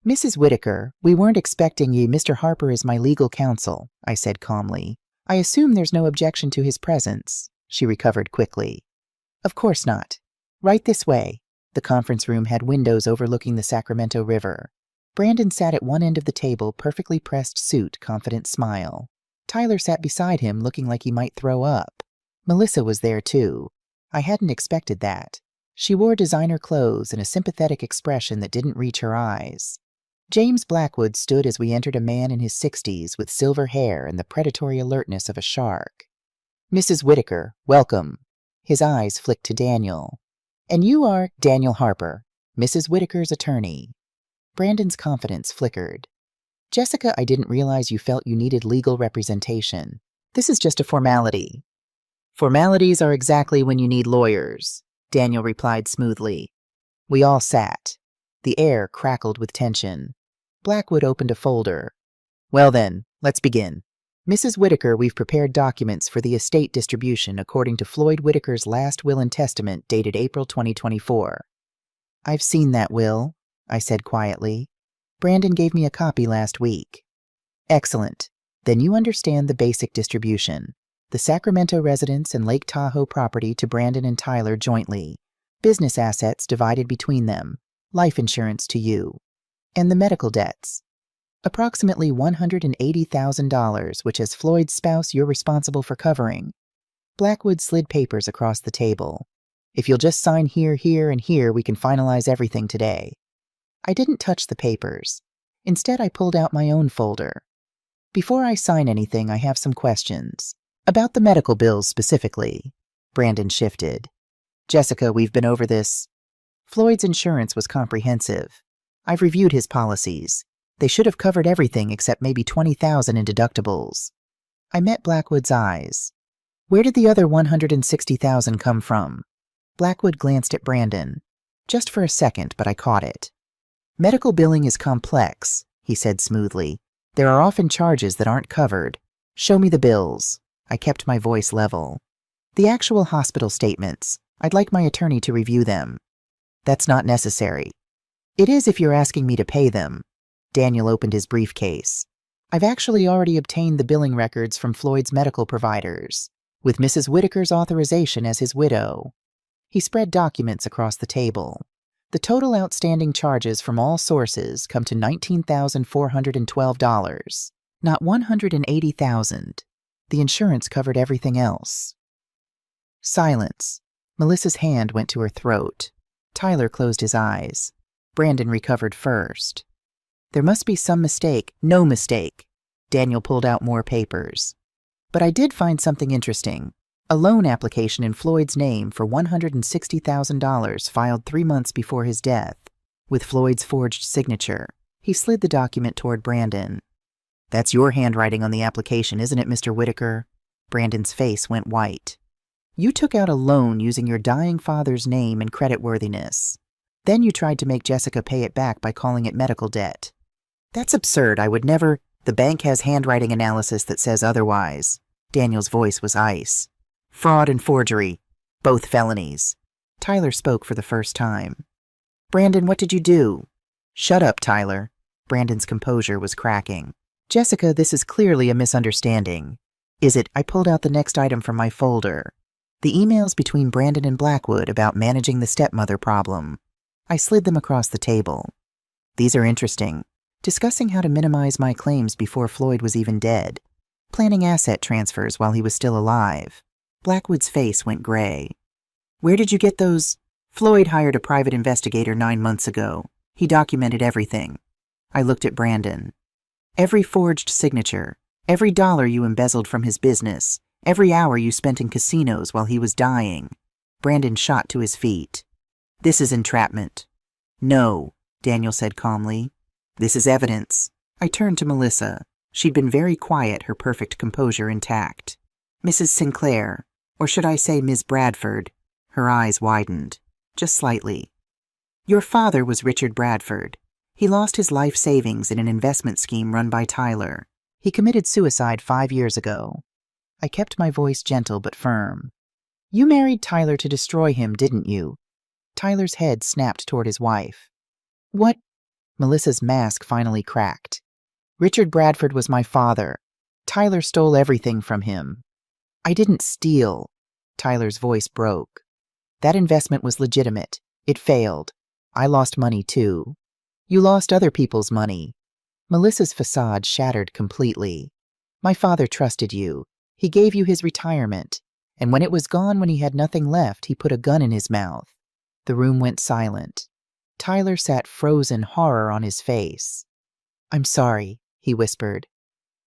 Mrs. Whitaker, we weren't expecting you. Mr. Harper is my legal counsel, I said calmly. I assume there's no objection to his presence. She recovered quickly. Of course not. Right this way. The conference room had windows overlooking the Sacramento River. Brandon sat at one end of the table, perfectly pressed suit, confident smile. Tyler sat beside him, looking like he might throw up. Melissa was there, too. I hadn't expected that. She wore designer clothes and a sympathetic expression that didn't reach her eyes. James Blackwood stood as we entered, a man in his 60s with silver hair and the predatory alertness of a shark. Mrs. Whitaker, welcome. His eyes flicked to Daniel. And you are Daniel Harper, Mrs. Whitaker's attorney. Brandon's confidence flickered. Jessica, I didn't realize you felt you needed legal representation. This is just a formality. Formalities are exactly when you need lawyers, Daniel replied smoothly. We all sat. The air crackled with tension. Blackwood opened a folder. Well then, let's begin. Mrs. Whitaker, we've prepared documents for the estate distribution according to Floyd Whitaker's last will and testament dated April 2024. I've seen that will, I said quietly. Brandon gave me a copy last week. Excellent. Then you understand the basic distribution. The Sacramento residence and Lake Tahoe property to Brandon and Tyler jointly. Business assets divided between them. Life insurance to you. And the medical debts. Approximately $180,000, which as Floyd's spouse you're responsible for covering. Blackwood slid papers across the table. If you'll just sign here, here, and here, we can finalize everything today. I didn't touch the papers. Instead, I pulled out my own folder. Before I sign anything, I have some questions. About the medical bills specifically. Brandon shifted. Jessica, we've been over this. Floyd's insurance was comprehensive. I've reviewed his policies. They should have covered everything except maybe $20,000 in deductibles. I met Blackwood's eyes. Where did the other $160,000 come from? Blackwood glanced at Brandon. Just for a second, but I caught it. Medical billing is complex, he said smoothly. There are often charges that aren't covered. Show me the bills. I kept my voice level. The actual hospital statements. I'd like my attorney to review them. That's not necessary. It is if you're asking me to pay them. Daniel opened his briefcase. I've actually already obtained the billing records from Floyd's medical providers, with Mrs. Whitaker's authorization as his widow. He spread documents across the table. The total outstanding charges from all sources come to $19,412, not $180,000. The insurance covered everything else. Silence. Melissa's hand went to her throat. Tyler closed his eyes. Brandon recovered first. There must be some mistake. No mistake. Daniel pulled out more papers. But I did find something interesting. A loan application in Floyd's name for $160,000 filed 3 months before his death, with Floyd's forged signature. He slid the document toward Brandon. That's your handwriting on the application, isn't it, Mr. Whitaker? Brandon's face went white. You took out a loan using your dying father's name and creditworthiness. Then you tried to make Jessica pay it back by calling it medical debt. That's absurd. I would never. The bank has handwriting analysis that says otherwise. Daniel's voice was ice. Fraud and forgery. Both felonies. Tyler spoke for the first time. Brandon, what did you do? Shut up, Tyler. Brandon's composure was cracking. Jessica, this is clearly a misunderstanding. Is it? I pulled out the next item from my folder. The emails between Brandon and Blackwood about managing the stepmother problem. I slid them across the table. These are interesting. Discussing how to minimize my claims before Floyd was even dead. Planning asset transfers while he was still alive. Blackwood's face went gray. Where did you get those? Floyd hired a private investigator 9 months ago. He documented everything. I looked at Brandon. Every forged signature, every dollar you embezzled from his business, every hour you spent in casinos while he was dying. Brandon shot to his feet. This is entrapment. No, Daniel said calmly. This is evidence. I turned to Melissa. She'd been very quiet, her perfect composure intact. Mrs. Sinclair, or should I say Ms. Bradford? Her eyes widened, just slightly. Your father was Richard Bradford. He lost his life savings in an investment scheme run by Tyler. He committed suicide 5 years ago. I kept my voice gentle but firm. You married Tyler to destroy him, didn't you? Tyler's head snapped toward his wife. What? Melissa's mask finally cracked. Richard Bradford was my father. Tyler stole everything from him. I didn't steal. Tyler's voice broke. That investment was legitimate. It failed. I lost money too. You lost other people's money. Melissa's facade shattered completely. My father trusted you. He gave you his retirement. And when it was gone, when he had nothing left, he put a gun in his mouth. The room went silent. Tyler sat frozen, horror on his face. I'm sorry, he whispered.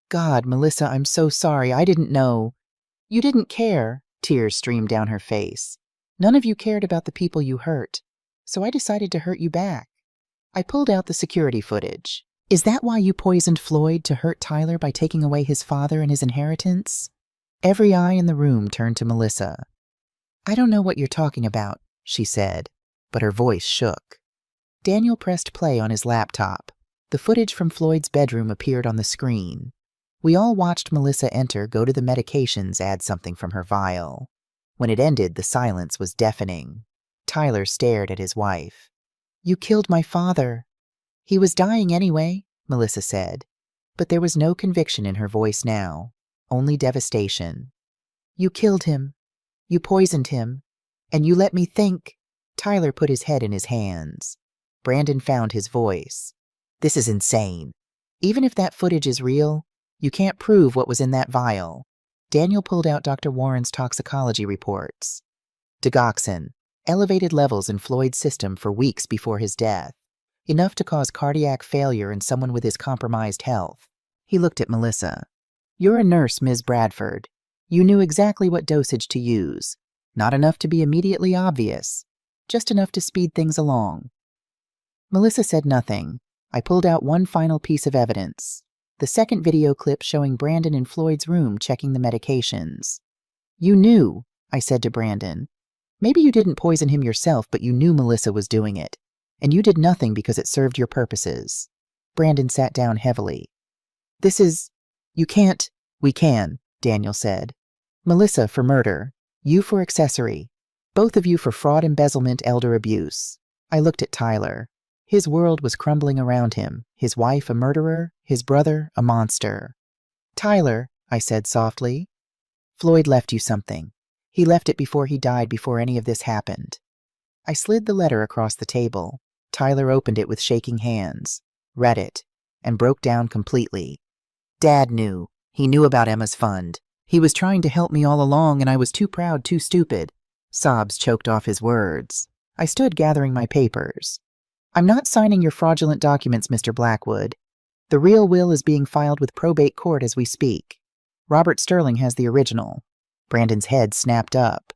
God, Melissa, I'm so sorry. I didn't know. You didn't care. Tears streamed down her face. None of you cared about the people you hurt. So I decided to hurt you back. I pulled out the security footage. Is that why you poisoned Floyd, to hurt Tyler by taking away his father and his inheritance? Every eye in the room turned to Melissa. I don't know what you're talking about, she said, but her voice shook. Daniel pressed play on his laptop. The footage from Floyd's bedroom appeared on the screen. We all watched Melissa enter, go to the medications, add something from her vial. When it ended, the silence was deafening. Tyler stared at his wife. You killed my father. He was dying anyway, Melissa said. But there was no conviction in her voice now, only devastation. You killed him. You poisoned him. And you let me think. Tyler put his head in his hands. Brandon found his voice. This is insane. Even if that footage is real, you can't prove what was in that vial. Daniel pulled out Dr. Warren's toxicology reports. Digoxin, elevated levels in Floyd's system for weeks before his death, enough to cause cardiac failure in someone with his compromised health. He looked at Melissa. You're a nurse, Ms. Bradford. You knew exactly what dosage to use. Not enough to be immediately obvious, just enough to speed things along. Melissa said nothing. I pulled out one final piece of evidence. The second video clip showing Brandon in Floyd's room checking the medications. You knew, I said to Brandon. Maybe you didn't poison him yourself, but you knew Melissa was doing it. And you did nothing because it served your purposes. Brandon sat down heavily. You can't. We can, Daniel said. Melissa for murder. You for accessory. Both of you for fraud, embezzlement, elder abuse. I looked at Tyler. His world was crumbling around him, his wife a murderer, his brother a monster. Tyler, I said softly, Floyd left you something. He left it before he died, before any of this happened. I slid the letter across the table. Tyler opened it with shaking hands, read it, and broke down completely. Dad knew. He knew about Emma's fund. He was trying to help me all along, and I was too proud, too stupid. Sobs choked off his words. I stood gathering my papers. I'm not signing your fraudulent documents, Mr. Blackwood. The real will is being filed with probate court as we speak. Robert Sterling has the original. Brandon's head snapped up.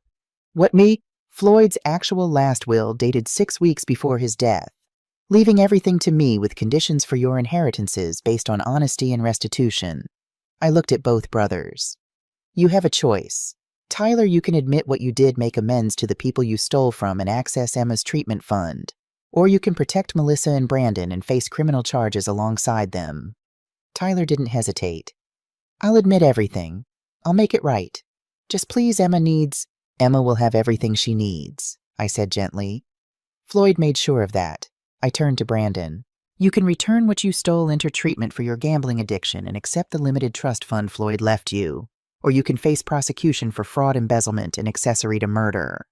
What, me? Floyd's actual last will dated 6 weeks before his death, leaving everything to me with conditions for your inheritances based on honesty and restitution. I looked at both brothers. You have a choice. Tyler, you can admit what you did, make amends to the people you stole from, and access Emma's treatment fund. Or you can protect Melissa and Brandon and face criminal charges alongside them. Tyler didn't hesitate. I'll admit everything. I'll make it right. Just please, Emma will have everything she needs, I said gently. Floyd made sure of that. I turned to Brandon. You can return what you stole, enter treatment for your gambling addiction, and accept the limited trust fund Floyd left you. or you can face prosecution for fraud, embezzlement, and accessory to murder."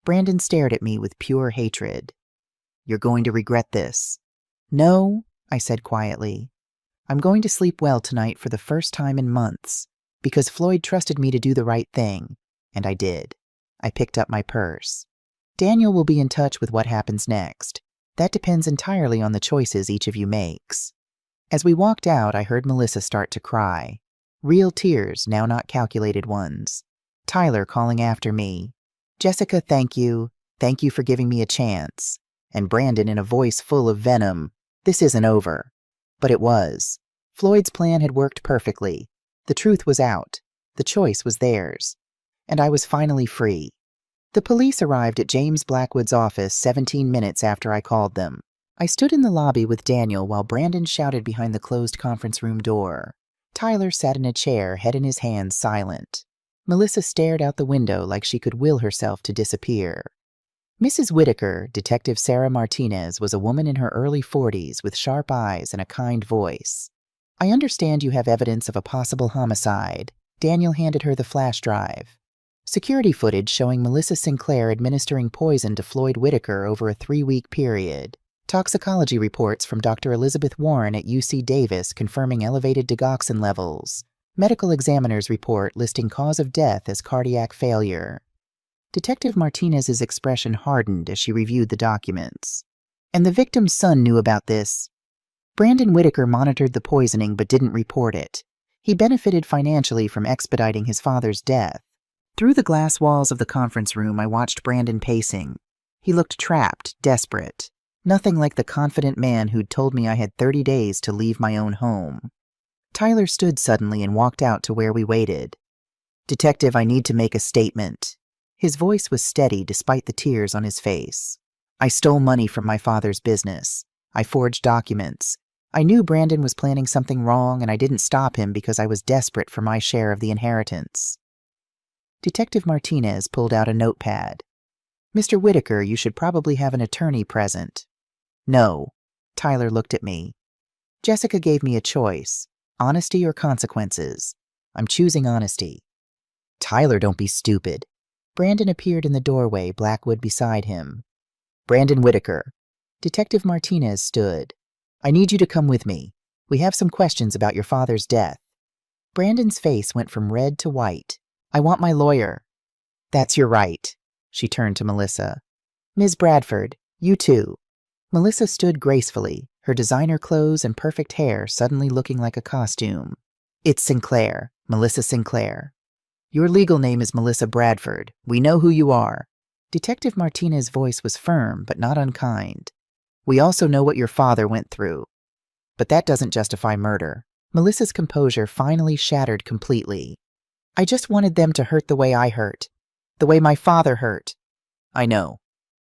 Brandon stared at me with pure hatred. "You're going to regret this." "No," I said quietly. "I'm going to sleep well tonight for the first time in months, because Floyd trusted me to do the right thing, and I did." I picked up my purse. "Daniel will be in touch with what happens next. That depends entirely on the choices each of you makes." As we walked out, I heard Melissa start to cry. Real tears, now not calculated ones. Tyler calling after me, "Jessica, thank you. Thank you for giving me a chance." And Brandon in a voice full of venom, "This isn't over." But it was. Floyd's plan had worked perfectly. The truth was out. The choice was theirs. And I was finally free. The police arrived at James Blackwood's office 17 minutes after I called them. I stood in the lobby with Daniel while Brandon shouted behind the closed conference room door. Tyler sat in a chair, head in his hands, silent. Melissa stared out the window like she could will herself to disappear. Mrs. Whitaker, Detective Sarah Martinez, was a woman in her early 40s with sharp eyes and a kind voice. "I understand you have evidence of a possible homicide." Daniel handed her the flash drive. Security footage showing Melissa Sinclair administering poison to Floyd Whitaker over a 3-week period. Toxicology reports from Dr. Elizabeth Warren at UC Davis confirming elevated digoxin levels. Medical examiner's report listing cause of death as cardiac failure. Detective Martinez's expression hardened as she reviewed the documents. "And the victim's son knew about this." Brandon Whitaker monitored the poisoning but didn't report it. He benefited financially from expediting his father's death. Through the glass walls of the conference room, I watched Brandon pacing. He looked trapped, desperate. Nothing like the confident man who'd told me I had 30 days to leave my own home. Tyler stood suddenly and walked out to where we waited. "Detective, I need to make a statement." His voice was steady despite the tears on his face. "I stole money from my father's business. I forged documents. I knew Brandon was planning something wrong, and I didn't stop him because I was desperate for my share of the inheritance." Detective Martinez pulled out a notepad. "Mr. Whitaker, you should probably have an attorney present." "No." Tyler looked at me. "Jessica gave me a choice. Honesty or consequences. I'm choosing honesty." "Tyler, don't be stupid." Brandon appeared in the doorway, Blackwood beside him. "Brandon Whitaker." Detective Martinez stood. "I need you to come with me. We have some questions about your father's death." Brandon's face went from red to white. "I want my lawyer." "That's your right." She turned to Melissa. "Ms. Bradford, you too." Melissa stood gracefully, her designer clothes and perfect hair suddenly looking like a costume. "It's Sinclair, Melissa Sinclair." "Your legal name is Melissa Bradford. We know who you are." Detective Martinez's voice was firm but not unkind. "We also know what your father went through. But that doesn't justify murder." Melissa's composure finally shattered completely. "I just wanted them to hurt the way I hurt. The way my father hurt." "I know."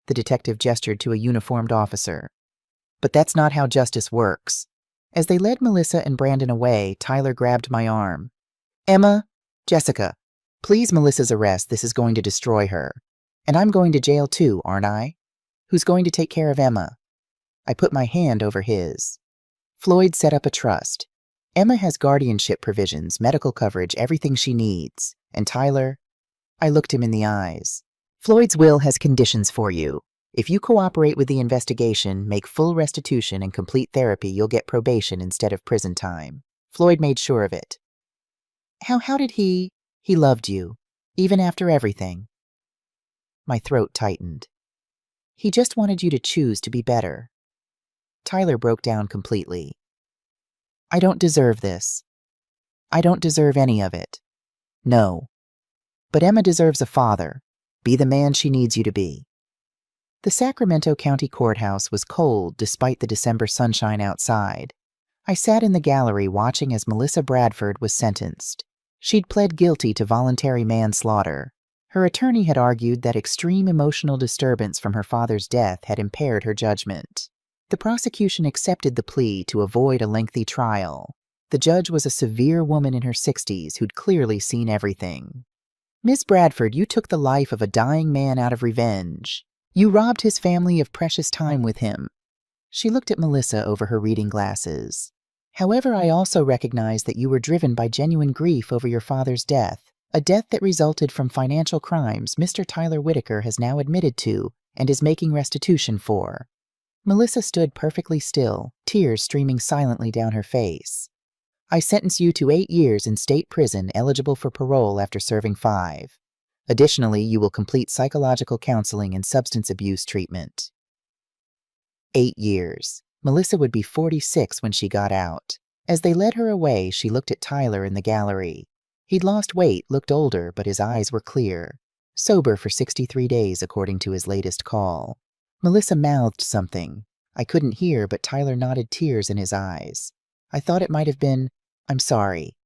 The detective gestured to a uniformed officer. "But that's not how justice works." As they led Melissa and Brandon away, Tyler grabbed my arm. "Emma, Jessica, please Melissa's arrest. This is going to destroy her. And I'm going to jail too, aren't I? Who's going to take care of Emma?" I put my hand over his. "Floyd set up a trust. Emma has guardianship provisions, medical coverage, everything she needs. And Tyler," I looked him in the eyes, "Floyd's will has conditions for you. If you cooperate with the investigation, make full restitution, and complete therapy, you'll get probation instead of prison time. Floyd made sure of it." How did he loved you, even after everything." My throat tightened. "He just wanted you to choose to be better." Tyler broke down completely. "I don't deserve this. I don't deserve any of it. No. But Emma deserves a father. Be the man she needs you to be." The Sacramento County Courthouse was cold despite the December sunshine outside. I sat in the gallery watching as Melissa Bradford was sentenced. She'd pled guilty to voluntary manslaughter. Her attorney had argued that extreme emotional disturbance from her father's death had impaired her judgment. The prosecution accepted the plea to avoid a lengthy trial. The judge was a severe woman in her 60s who'd clearly seen everything. "Ms. Bradford, you took the life of a dying man out of revenge. You robbed his family of precious time with him." She looked at Melissa over her reading glasses. However, I also recognize that you were driven by genuine grief over your father's death, a death that resulted from financial crimes Mr. Tyler Whitaker has now admitted to and is making restitution for." Melissa stood perfectly still, tears streaming silently down her face. "I sentence you to 8 years in state prison, eligible for parole after serving 5. Additionally, you will complete psychological counseling and substance abuse treatment." 8 years. Melissa would be 46 when she got out. As they led her away, she looked at Tyler in the gallery. He'd lost weight, looked older, but his eyes were clear. Sober for 63 days, according to his latest call. Melissa mouthed something. I couldn't hear, but Tyler nodded, tears in his eyes. I thought it might have been, "I'm sorry."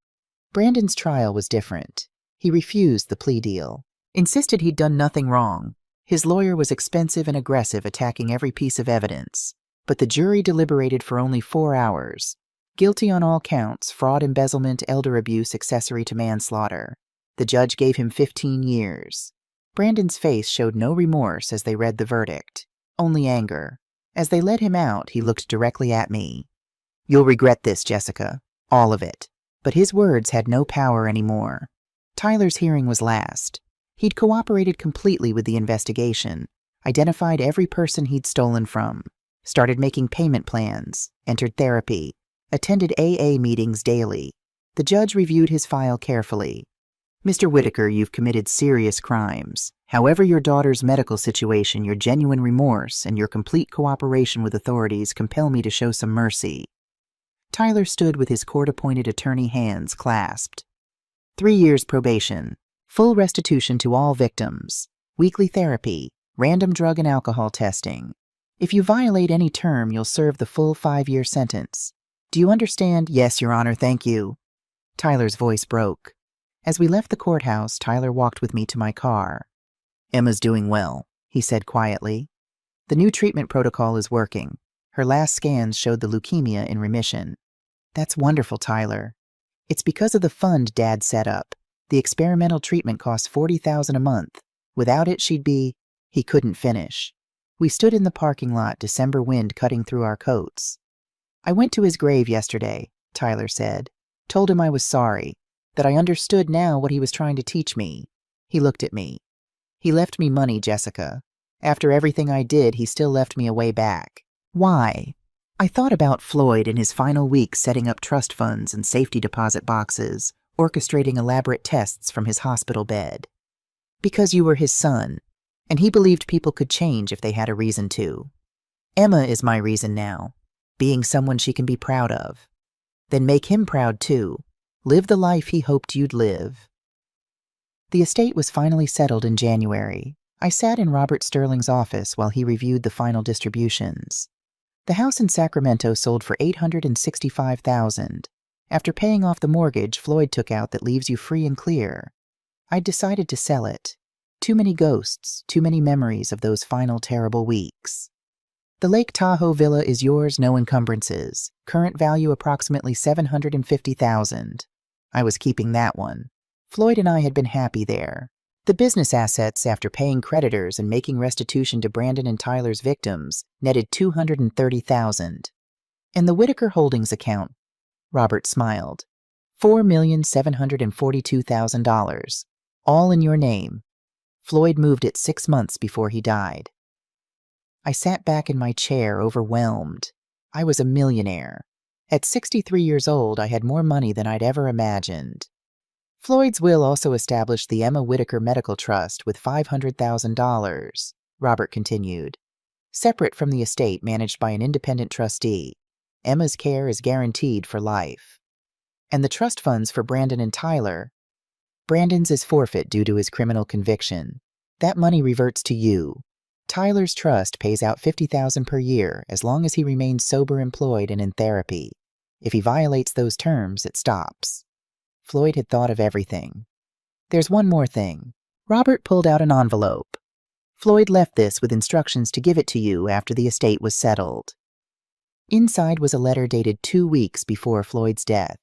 Brandon's trial was different. He refused the plea deal. Insisted he'd done nothing wrong. His lawyer was expensive and aggressive, attacking every piece of evidence. But the jury deliberated for only 4 hours. Guilty on all counts: fraud, embezzlement, elder abuse, accessory to manslaughter. The judge gave him 15 years. Brandon's face showed no remorse as they read the verdict, only anger. As they led him out, he looked directly at me. "You'll regret this, Jessica. All of it." But his words had no power anymore. Tyler's hearing was last. He'd cooperated completely with the investigation, identified every person he'd stolen from, started making payment plans, entered therapy, attended AA meetings daily. The judge reviewed his file carefully. "Mr. Whitaker, you've committed serious crimes. However, your daughter's medical situation, your genuine remorse, and your complete cooperation with authorities compel me to show some mercy." Tyler stood with his court-appointed attorney hands clasped. 3 years probation, full restitution to all victims, weekly therapy, random drug and alcohol testing. If you violate any term, you'll serve the full 5-year sentence. Do you understand?" "Yes, Your Honor, thank you." Tyler's voice broke. As we left the courthouse, Tyler walked with me to my car. "Emma's doing well," he said quietly. "The new treatment protocol is working. Her last scans showed the leukemia in remission." "That's wonderful, Tyler." "It's because of the fund Dad set up. The experimental treatment costs $40,000 a month. Without it, she'd be—" He couldn't finish. We stood in the parking lot, December wind cutting through our coats. "I went to his grave yesterday," Tyler said. "Told him I was sorry, that I understood now what he was trying to teach me." He looked at me. "He left me money, Jessica. After everything I did, he still left me a way back." "Why?" I thought about Floyd in his final weeks, setting up trust funds and safety deposit boxes, orchestrating elaborate tests from his hospital bed. "Because you were his son, and he believed people could change if they had a reason to. Emma is my reason now, being someone she can be proud of. Then make him proud too. Live the life he hoped you'd live." The estate was finally settled in January. I sat in Robert Sterling's office while he reviewed the final distributions. The house in Sacramento sold for $865,000. After paying off the mortgage Floyd took out that leaves you free and clear. I'd decided to sell it. Too many ghosts, too many memories of those final terrible weeks. The Lake Tahoe villa is yours, no encumbrances. Current value approximately $750,000. I was keeping that one. Floyd and I had been happy there. The business assets, after paying creditors and making restitution to Brandon and Tyler's victims, netted $230,000. And the Whitaker Holdings account, Robert smiled, $4,742,000. All in your name. Floyd moved it 6 months before he died. I sat back in my chair, overwhelmed. I was a millionaire. At 63 years old, I had more money than I'd ever imagined. Floyd's will also established the Emma Whitaker Medical Trust with $500,000, Robert continued. Separate from the estate managed by an independent trustee, Emma's care is guaranteed for life. And the trust funds for Brandon and Tyler. Brandon's is forfeit due to his criminal conviction. That money reverts to you. Tyler's trust pays out $50,000 per year as long as he remains sober, employed, and in therapy. If he violates those terms, it stops. Floyd had thought of everything. There's one more thing. Robert pulled out an envelope. Floyd left this with instructions to give it to you after the estate was settled. Inside was a letter dated 2 weeks before Floyd's death.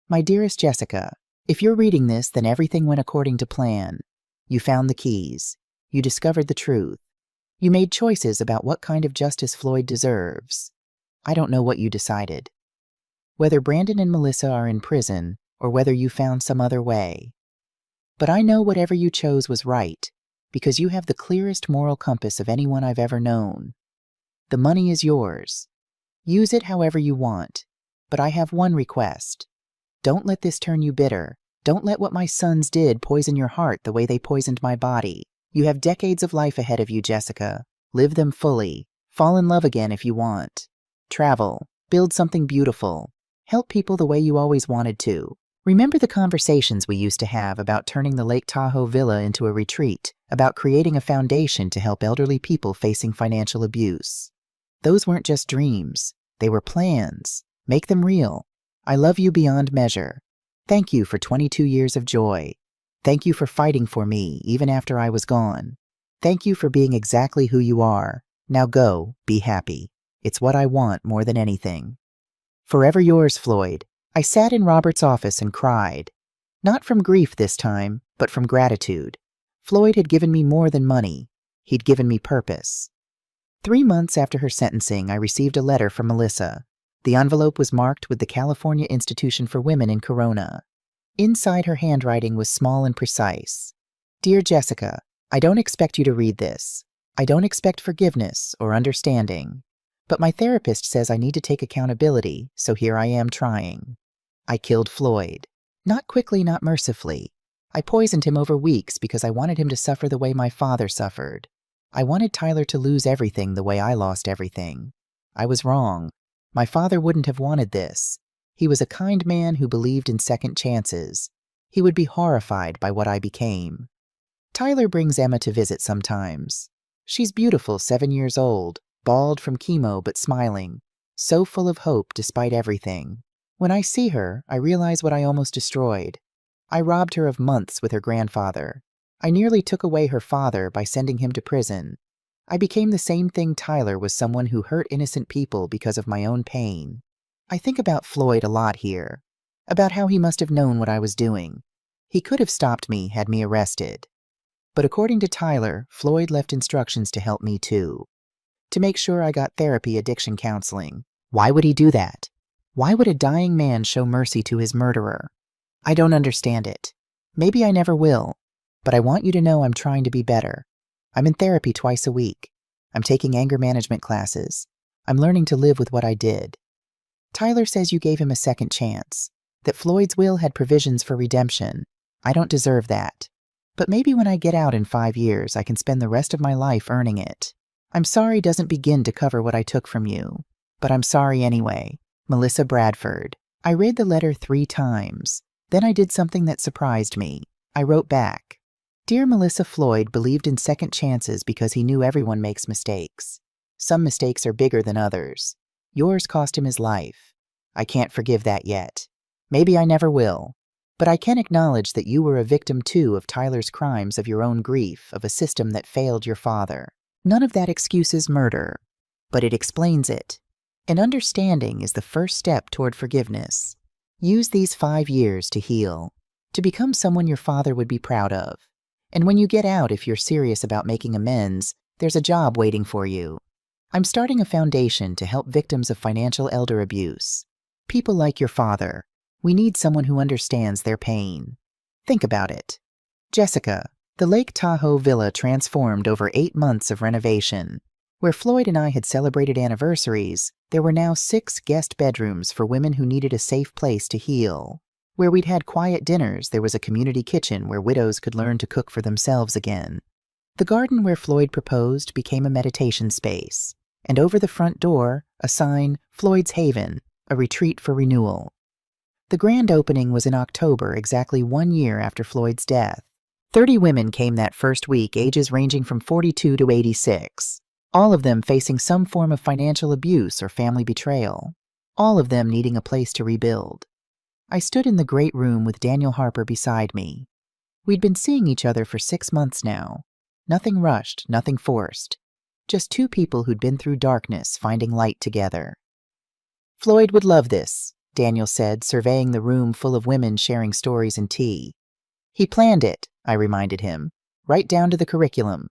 My dearest Jessica, if you're reading this, then everything went according to plan. You found the keys. You discovered the truth. You made choices about what kind of justice Floyd deserves. I don't know what you decided. whether Brandon and Melissa are in prison or whether you found some other way. But I know whatever you chose was right, because you have the clearest moral compass of anyone I've ever known. The money is yours. Use it however you want, but I have one request. Don't let this turn you bitter. Don't let what my sons did poison your heart the way they poisoned my body. You have decades of life ahead of you, Jessica. Live them fully. Fall in love again if you want. Travel. Build something beautiful. Help people the way you always wanted to. Remember the conversations we used to have about turning the Lake Tahoe villa into a retreat, about creating a foundation to help elderly people facing financial abuse. Those weren't just dreams. They were plans. Make them real. I love you beyond measure. Thank you for 22 years of joy. Thank you for fighting for me even after I was gone. Thank you for being exactly who you are. Now go, be happy. It's what I want more than anything. Forever yours, Floyd. I sat in Robert's office and cried. Not from grief this time, but from gratitude. Floyd had given me more than money. He'd given me purpose. 3 months after her sentencing, I received a letter from Melissa. The envelope was marked with the California Institution for Women in Corona. Inside, her handwriting was small and precise. Dear Jessica, I don't expect you to read this. I don't expect forgiveness or understanding. But my therapist says I need to take accountability, so here I am trying. I killed Floyd. Not quickly, not mercifully. I poisoned him over weeks because I wanted him to suffer the way my father suffered. I wanted Tyler to lose everything the way I lost everything. I was wrong. My father wouldn't have wanted this. He was a kind man who believed in second chances. He would be horrified by what I became. Tyler brings Emma to visit sometimes. She's beautiful, 7 years old, bald from chemo but smiling, so full of hope despite everything. When I see her, I realize what I almost destroyed. I robbed her of months with her grandfather. I nearly took away her father by sending him to prison. I became the same thing Tyler was, someone who hurt innocent people because of my own pain. I think about Floyd a lot here, about how he must have known what I was doing. He could have stopped me, had me arrested. But according to Tyler, Floyd left instructions to help me too. To make sure I got therapy, addiction counseling. Why would he do that? Why would a dying man show mercy to his murderer? I don't understand it. Maybe I never will. But I want you to know I'm trying to be better. I'm in therapy twice a week. I'm taking anger management classes. I'm learning to live with what I did. Tyler says you gave him a second chance, that Floyd's will had provisions for redemption. I don't deserve that. But maybe when I get out in 5 years, I can spend the rest of my life earning it. I'm sorry doesn't begin to cover what I took from you. But I'm sorry anyway. Melissa Bradford. I read the letter 3 times. Then I did something that surprised me. I wrote back. Dear Melissa, Floyd believed in second chances because he knew everyone makes mistakes. Some mistakes are bigger than others. Yours cost him his life. I can't forgive that yet. Maybe I never will. But I can acknowledge that you were a victim too of Tyler's crimes, of your own grief, of a system that failed your father. None of that excuses murder, but it explains it. And understanding is the first step toward forgiveness. Use these 5 years to heal, to become someone your father would be proud of. And when you get out, if you're serious about making amends, there's a job waiting for you. I'm starting a foundation to help victims of financial elder abuse. People like your father. We need someone who understands their pain. Think about it. Jessica, the Lake Tahoe villa transformed over 8 months of renovation. Where Floyd and I had celebrated anniversaries, there were now 6 guest bedrooms for women who needed a safe place to heal. Where we'd had quiet dinners, there was a community kitchen where widows could learn to cook for themselves again. The garden where Floyd proposed became a meditation space, and over the front door, a sign, Floyd's Haven, a retreat for renewal. The grand opening was in October, exactly 1 year after Floyd's death. 30 women came that first week, ages ranging from 42 to 86. All of them facing some form of financial abuse or family betrayal. All of them needing a place to rebuild. I stood in the great room with Daniel Harper beside me. We'd been seeing each other for 6 months now. Nothing rushed, nothing forced. Just 2 people who'd been through darkness, finding light together. Floyd would love this, Daniel said, surveying the room full of women sharing stories and tea. He planned it, I reminded him, right down to the curriculum.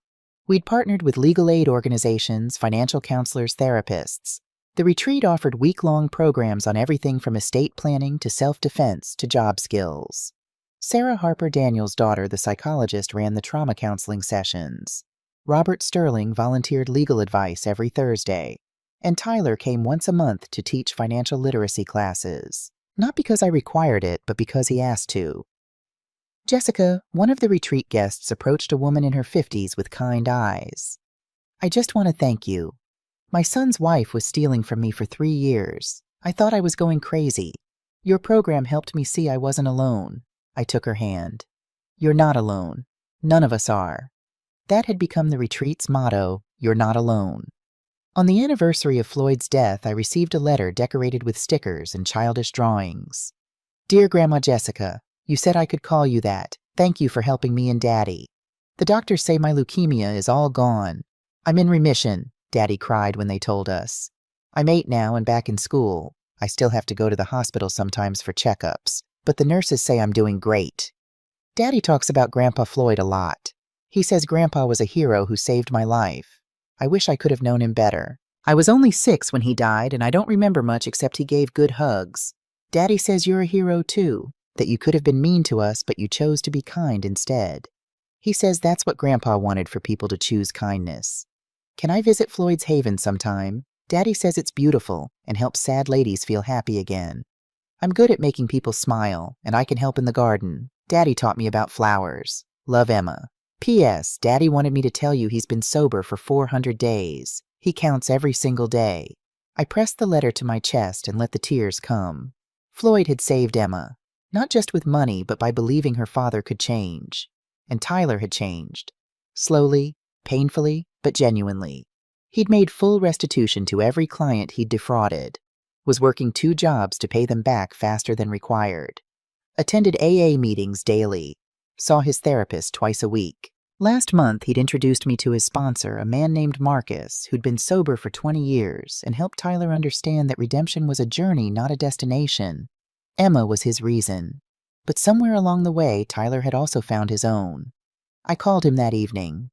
We'd partnered with legal aid organizations, financial counselors, therapists. The retreat offered week-long programs on everything from estate planning to self-defense to job skills. Sarah Harper Daniels' daughter, the psychologist, ran the trauma counseling sessions. Robert Sterling volunteered legal advice every Thursday. And Tyler came once a month to teach financial literacy classes. Not because I required it, but because he asked to. Jessica, one of the retreat guests, approached a woman in her 50s with kind eyes. I just want to thank you. My son's wife was stealing from me for 3 years. I thought I was going crazy. Your program helped me see I wasn't alone. I took her hand. You're not alone. None of us are. That had become the retreat's motto, you're not alone. On the anniversary of Floyd's death, I received a letter decorated with stickers and childish drawings. Dear Grandma Jessica, you said I could call you that. Thank you for helping me and Daddy. The doctors say my leukemia is all gone. I'm in remission, Daddy cried when they told us. I'm 8 now and back in school. I still have to go to the hospital sometimes for checkups, but the nurses say I'm doing great. Daddy talks about Grandpa Floyd a lot. He says Grandpa was a hero who saved my life. I wish I could have known him better. I was only 6 when he died, and I don't remember much except he gave good hugs. Daddy says you're a hero too, that you could have been mean to us, but you chose to be kind instead. He says that's what Grandpa wanted, for people to choose kindness. Can I visit Floyd's Haven sometime? Daddy says it's beautiful and helps sad ladies feel happy again. I'm good at making people smile, and I can help in the garden. Daddy taught me about flowers. Love, Emma. P.S. Daddy wanted me to tell you he's been sober for 400 days. He counts every single day. I pressed the letter to my chest and let the tears come. Floyd had saved Emma, not just with money, but by believing her father could change. And Tyler had changed. Slowly, painfully, but genuinely. He'd made full restitution to every client he'd defrauded, was working 2 jobs to pay them back faster than required, attended AA meetings daily, saw his therapist twice a week. Last month, he'd introduced me to his sponsor, a man named Marcus, who'd been sober for 20 years and helped Tyler understand that redemption was a journey, not a destination. Emma was his reason. But somewhere along the way, Tyler had also found his own. I called him that evening.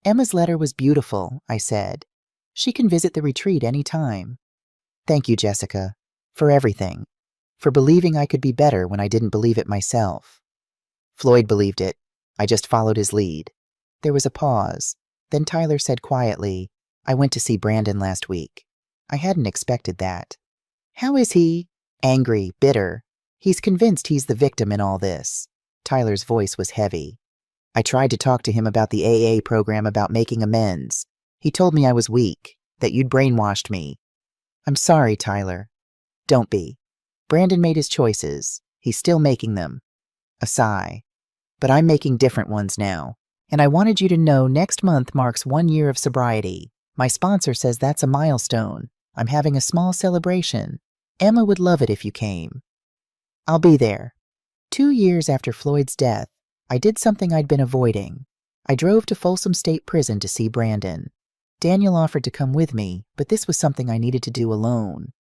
Emma's letter was beautiful, I said. She can visit the retreat any time. Thank you, Jessica, for everything, for believing I could be better when I didn't believe it myself. Floyd believed it. I just followed his lead. There was a pause. Then Tyler said quietly, I went to see Brandon last week. I hadn't expected that. How is he? Angry, bitter. He's convinced he's the victim in all this. Tyler's voice was heavy. I tried to talk to him about the AA program, about making amends. He told me I was weak, that you'd brainwashed me. I'm sorry, Tyler. Don't be. Brandon made his choices. He's still making them. A sigh. But I'm making different ones now. And I wanted you to know next month marks 1 year of sobriety. My sponsor says that's a milestone. I'm having a small celebration. Emma would love it if you came. I'll be there. 2 years after Floyd's death, I did something I'd been avoiding. I drove to Folsom State Prison to see Brandon. Daniel offered to come with me, but this was something I needed to do alone.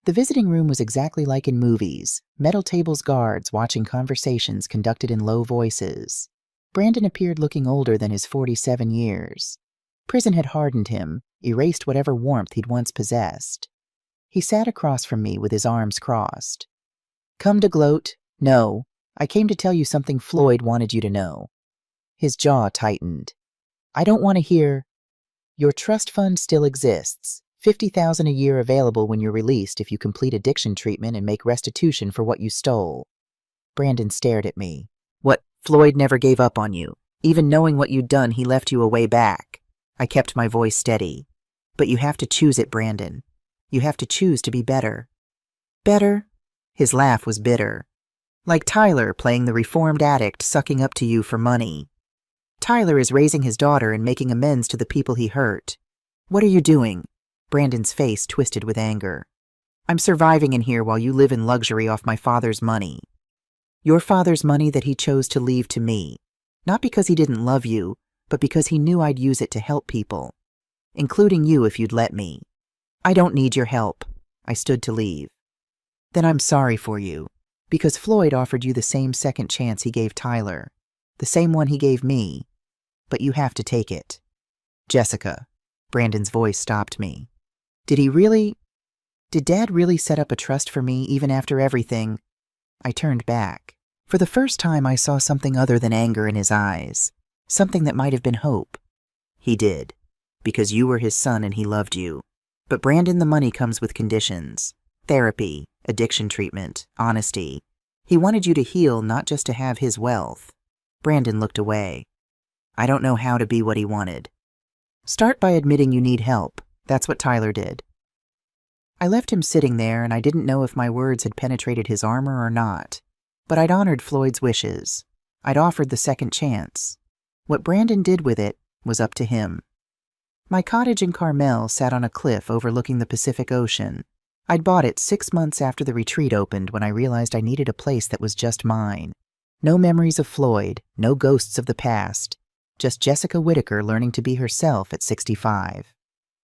The visiting room was exactly like in movies, metal tables, guards watching conversations conducted in low voices. Brandon appeared looking older than his 47 years. Prison had hardened him, erased whatever warmth he'd once possessed. He sat across from me with his arms crossed. Come to gloat? No. I came to tell you something Floyd wanted you to know. His jaw tightened. I don't want to hear. Your trust fund still exists. $50,000 a year available when you're released if you complete addiction treatment and make restitution for what you stole. Brandon stared at me. What? Floyd never gave up on you. Even knowing what you'd done, he left you a way back. I kept my voice steady. But you have to choose it, Brandon. You have to choose to be better. Better? His laugh was bitter. Like Tyler playing the reformed addict sucking up to you for money. Tyler is raising his daughter and making amends to the people he hurt. What are you doing? Brandon's face twisted with anger. I'm surviving in here while you live in luxury off my father's money. Your father's money that he chose to leave to me. Not because he didn't love you, but because he knew I'd use it to help people. Including you if you'd let me. I don't need your help. I stood to leave. Then I'm sorry for you. Because Floyd offered you the same second chance he gave Tyler. The same one he gave me. But you have to take it. Jessica. Brandon's voice stopped me. Did he really? Did Dad really set up a trust for me even after everything? I turned back. For the first time, I saw something other than anger in his eyes, something that might have been hope. He did, because you were his son and he loved you. But Brandon, the money comes with conditions. Therapy, addiction treatment, honesty. He wanted you to heal, not just to have his wealth. Brandon looked away. I don't know how to be what he wanted. Start by admitting you need help. That's what Tyler did. I left him sitting there, and I didn't know if my words had penetrated his armor or not. But I'd honored Floyd's wishes. I'd offered the second chance. What Brandon did with it was up to him. My cottage in Carmel sat on a cliff overlooking the Pacific Ocean. I'd bought it 6 months after the retreat opened when I realized I needed a place that was just mine. No memories of Floyd, no ghosts of the past, just Jessica Whitaker learning to be herself at 65.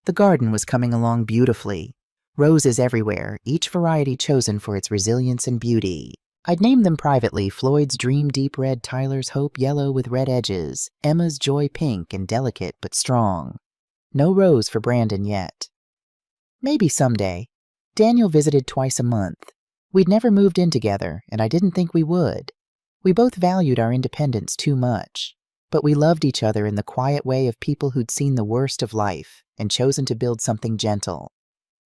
The garden was coming along beautifully. Roses everywhere, each variety chosen for its resilience and beauty. I'd named them privately Floyd's Dream Deep Red, Tyler's Hope Yellow with red edges, Emma's Joy Pink and delicate but strong. No rose for Brandon yet. Maybe someday. Daniel visited twice a month. We'd never moved in together, and I didn't think we would. We both valued our independence too much, but we loved each other in the quiet way of people who'd seen the worst of life and chosen to build something gentle.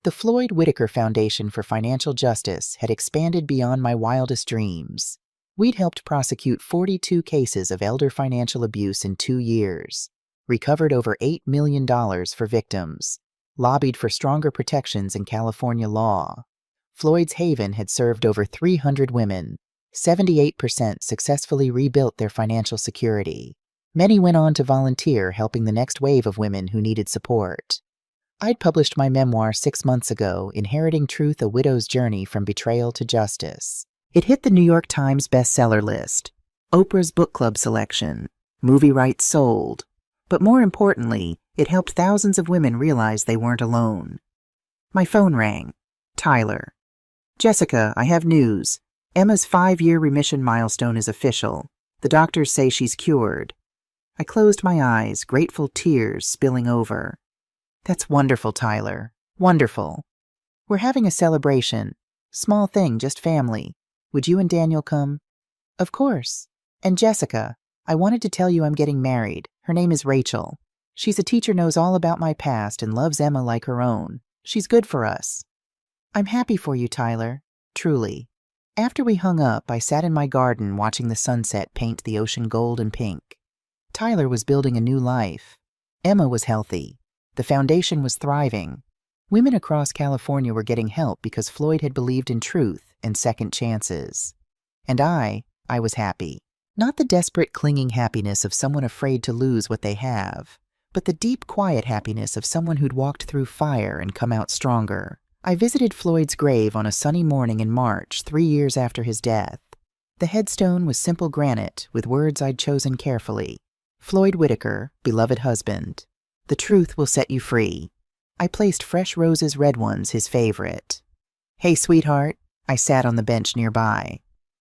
The Floyd Whitaker Foundation for Financial Justice had expanded beyond my wildest dreams. We'd helped prosecute 42 cases of elder financial abuse in 2 years, recovered over $8 million for victims, lobbied for stronger protections in California law. Floyd's Haven had served over 300 women. 78% successfully rebuilt their financial security. Many went on to volunteer, helping the next wave of women who needed support. I'd published my memoir 6 months ago, Inheriting Truth, A Widow's Journey from Betrayal to Justice. It hit the New York Times bestseller list, Oprah's book club selection, movie rights sold. But more importantly, it helped thousands of women realize they weren't alone. My phone rang. Tyler. Jessica, I have news. Emma's 5-year remission milestone is official. The doctors say she's cured. I closed my eyes, grateful tears spilling over. That's wonderful, Tyler. Wonderful. We're having a celebration. Small thing, just family. Would you and Daniel come? Of course. And Jessica, I wanted to tell you I'm getting married. Her name is Rachel. She's a teacher, knows all about my past, and loves Emma like her own. She's good for us. I'm happy for you, Tyler. Truly. After we hung up, I sat in my garden watching the sunset paint the ocean gold and pink. Tyler was building a new life. Emma was healthy. The foundation was thriving. Women across California were getting help because Floyd had believed in truth and second chances. And I was happy. Not the desperate, clinging happiness of someone afraid to lose what they have, but the deep, quiet happiness of someone who'd walked through fire and come out stronger. I visited Floyd's grave on a sunny morning in March, 3 years after his death. The headstone was simple granite with words I'd chosen carefully. Floyd Whitaker, beloved husband. The truth will set you free. I placed fresh roses, red ones, his favorite. Hey, sweetheart. I sat on the bench nearby.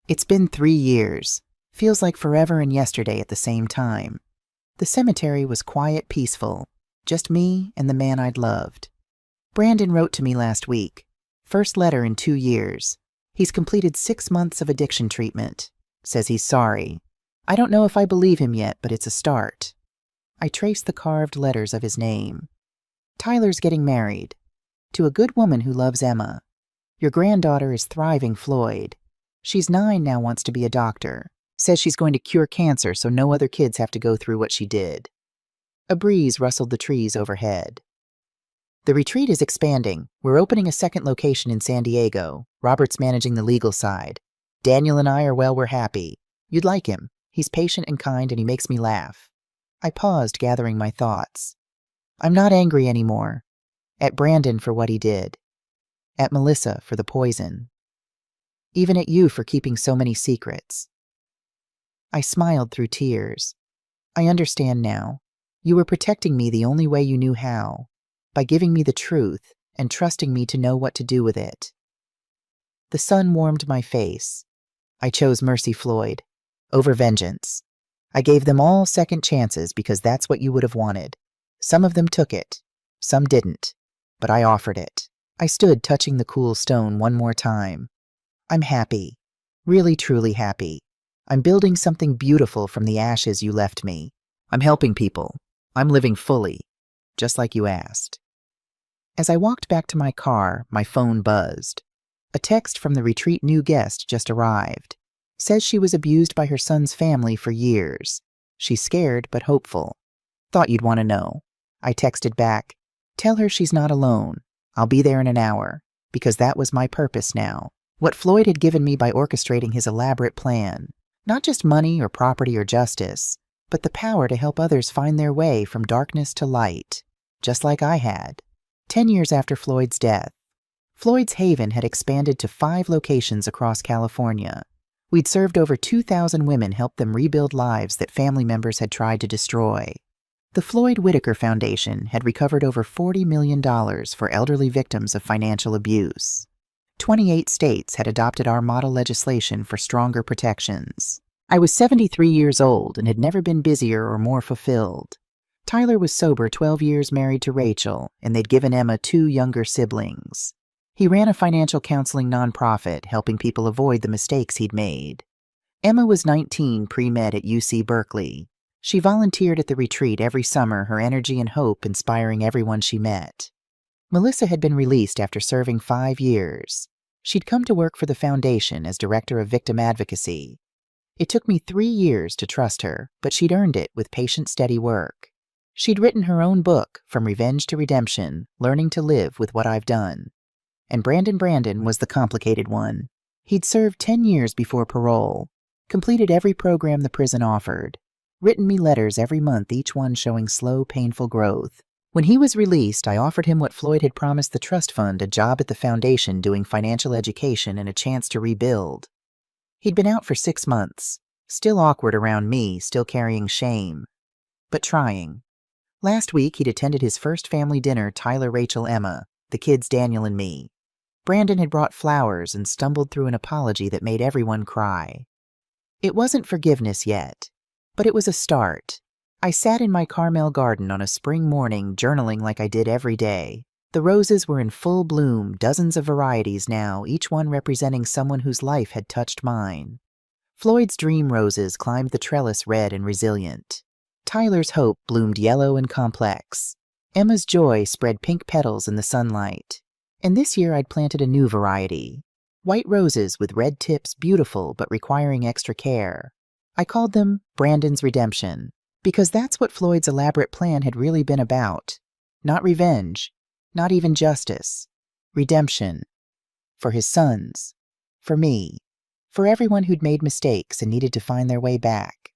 It's been 3 years. Feels like forever and yesterday at the same time. The cemetery was quiet, peaceful. Just me and the man I'd loved. Brandon wrote to me last week. First letter in 2 years. He's completed 6 months of addiction treatment. Says he's sorry. I don't know if I believe him yet, but it's a start. I traced the carved letters of his name. Tyler's getting married. To a good woman who loves Emma. Your granddaughter is thriving, Floyd. She's 9 now, wants to be a doctor. Says she's going to cure cancer so no other kids have to go through what she did. A breeze rustled the trees overhead. The retreat is expanding. We're opening a second location in San Diego. Robert's managing the legal side. Daniel and I are, well, we're happy. You'd like him. He's patient and kind, and he makes me laugh. I paused, gathering my thoughts. I'm not angry anymore. At Brandon for what he did. At Melissa for the poison. Even at you for keeping so many secrets. I smiled through tears. I understand now. You were protecting me the only way you knew how, by giving me the truth and trusting me to know what to do with it. The sun warmed my face. I chose mercy, Floyd, over vengeance. I gave them all second chances because that's what you would have wanted. Some of them took it, some didn't, but I offered it. I stood touching the cool stone one more time. I'm happy. Really, truly happy. I'm building something beautiful from the ashes you left me. I'm helping people. I'm living fully, just like you asked. As I walked back to my car, my phone buzzed. A text from the retreat new guest just arrived. Says she was abused by her son's family for years. She's scared but hopeful. Thought you'd want to know. I texted back, tell her she's not alone. I'll be there in an hour, because that was my purpose now. What Floyd had given me by orchestrating his elaborate plan. Not just money or property or justice, but the power to help others find their way from darkness to light, just like I had. 10 years after Floyd's death, Floyd's Haven had expanded to 5 locations across California. We'd served over 2,000 women, helped them rebuild lives that family members had tried to destroy. The Floyd Whitaker Foundation had recovered over $40 million for elderly victims of financial abuse. 28 states had adopted our model legislation for stronger protections. I was 73 years old and had never been busier or more fulfilled. Tyler was sober, 12 years married to Rachel, and they'd given Emma 2 younger siblings. He ran a financial counseling nonprofit, helping people avoid the mistakes he'd made. Emma was 19, pre-med at UC Berkeley. She volunteered at the retreat every summer, her energy and hope inspiring everyone she met. Melissa had been released after serving 5 years. She'd come to work for the foundation as director of victim advocacy. It took me 3 years to trust her, but she'd earned it with patient, steady work. She'd written her own book, From Revenge to Redemption, Learning to Live with What I've Done. And Brandon was the complicated one. He'd served 10 years before parole, completed every program the prison offered, written me letters every month, each one showing slow, painful growth. When he was released, I offered him what Floyd had promised the trust fund, a job at the foundation doing financial education and a chance to rebuild. He'd been out for 6 months, still awkward around me, still carrying shame, but trying. Last week, he'd attended his first family dinner, Tyler, Rachel, Emma, the kids, Daniel, and me. Brandon had brought flowers and stumbled through an apology that made everyone cry. It wasn't forgiveness yet, but it was a start. I sat in my Carmel garden on a spring morning, journaling like I did every day. The roses were in full bloom, dozens of varieties now, each one representing someone whose life had touched mine. Floyd's dream roses climbed the trellis, red and resilient. Tyler's hope bloomed yellow and complex. Emma's joy spread pink petals in the sunlight. And this year I'd planted a new variety. White roses with red tips, beautiful but requiring extra care. I called them Brandon's Redemption, because that's what Floyd's elaborate plan had really been about. Not revenge, not even justice. Redemption. For his sons. For me. For everyone who'd made mistakes and needed to find their way back.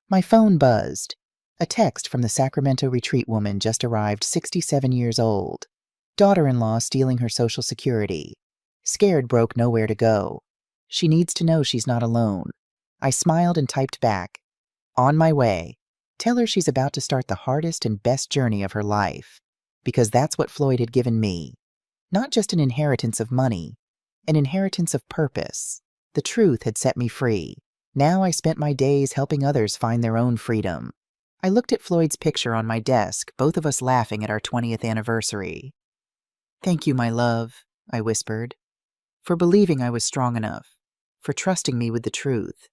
My phone buzzed. A text from the Sacramento retreat woman just arrived, 67 years old. Daughter-in-law stealing her Social Security. Scared, broke, nowhere to go. She needs to know she's not alone. I smiled and typed back, on my way. Tell her she's about to start the hardest and best journey of her life. Because that's what Floyd had given me. Not just an inheritance of money, an inheritance of purpose. The truth had set me free. Now I spent my days helping others find their own freedom. I looked at Floyd's picture on my desk, both of us laughing at our 20th anniversary. Thank you, my love, I whispered, for believing I was strong enough, for trusting me with the truth,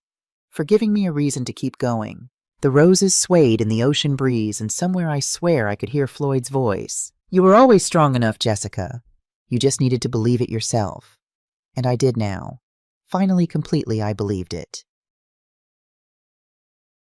for giving me a reason to keep going. The roses swayed in the ocean breeze, and somewhere I swear I could hear Floyd's voice. You were always strong enough, Jessica. You just needed to believe it yourself. And I did now. Finally, completely, I believed it.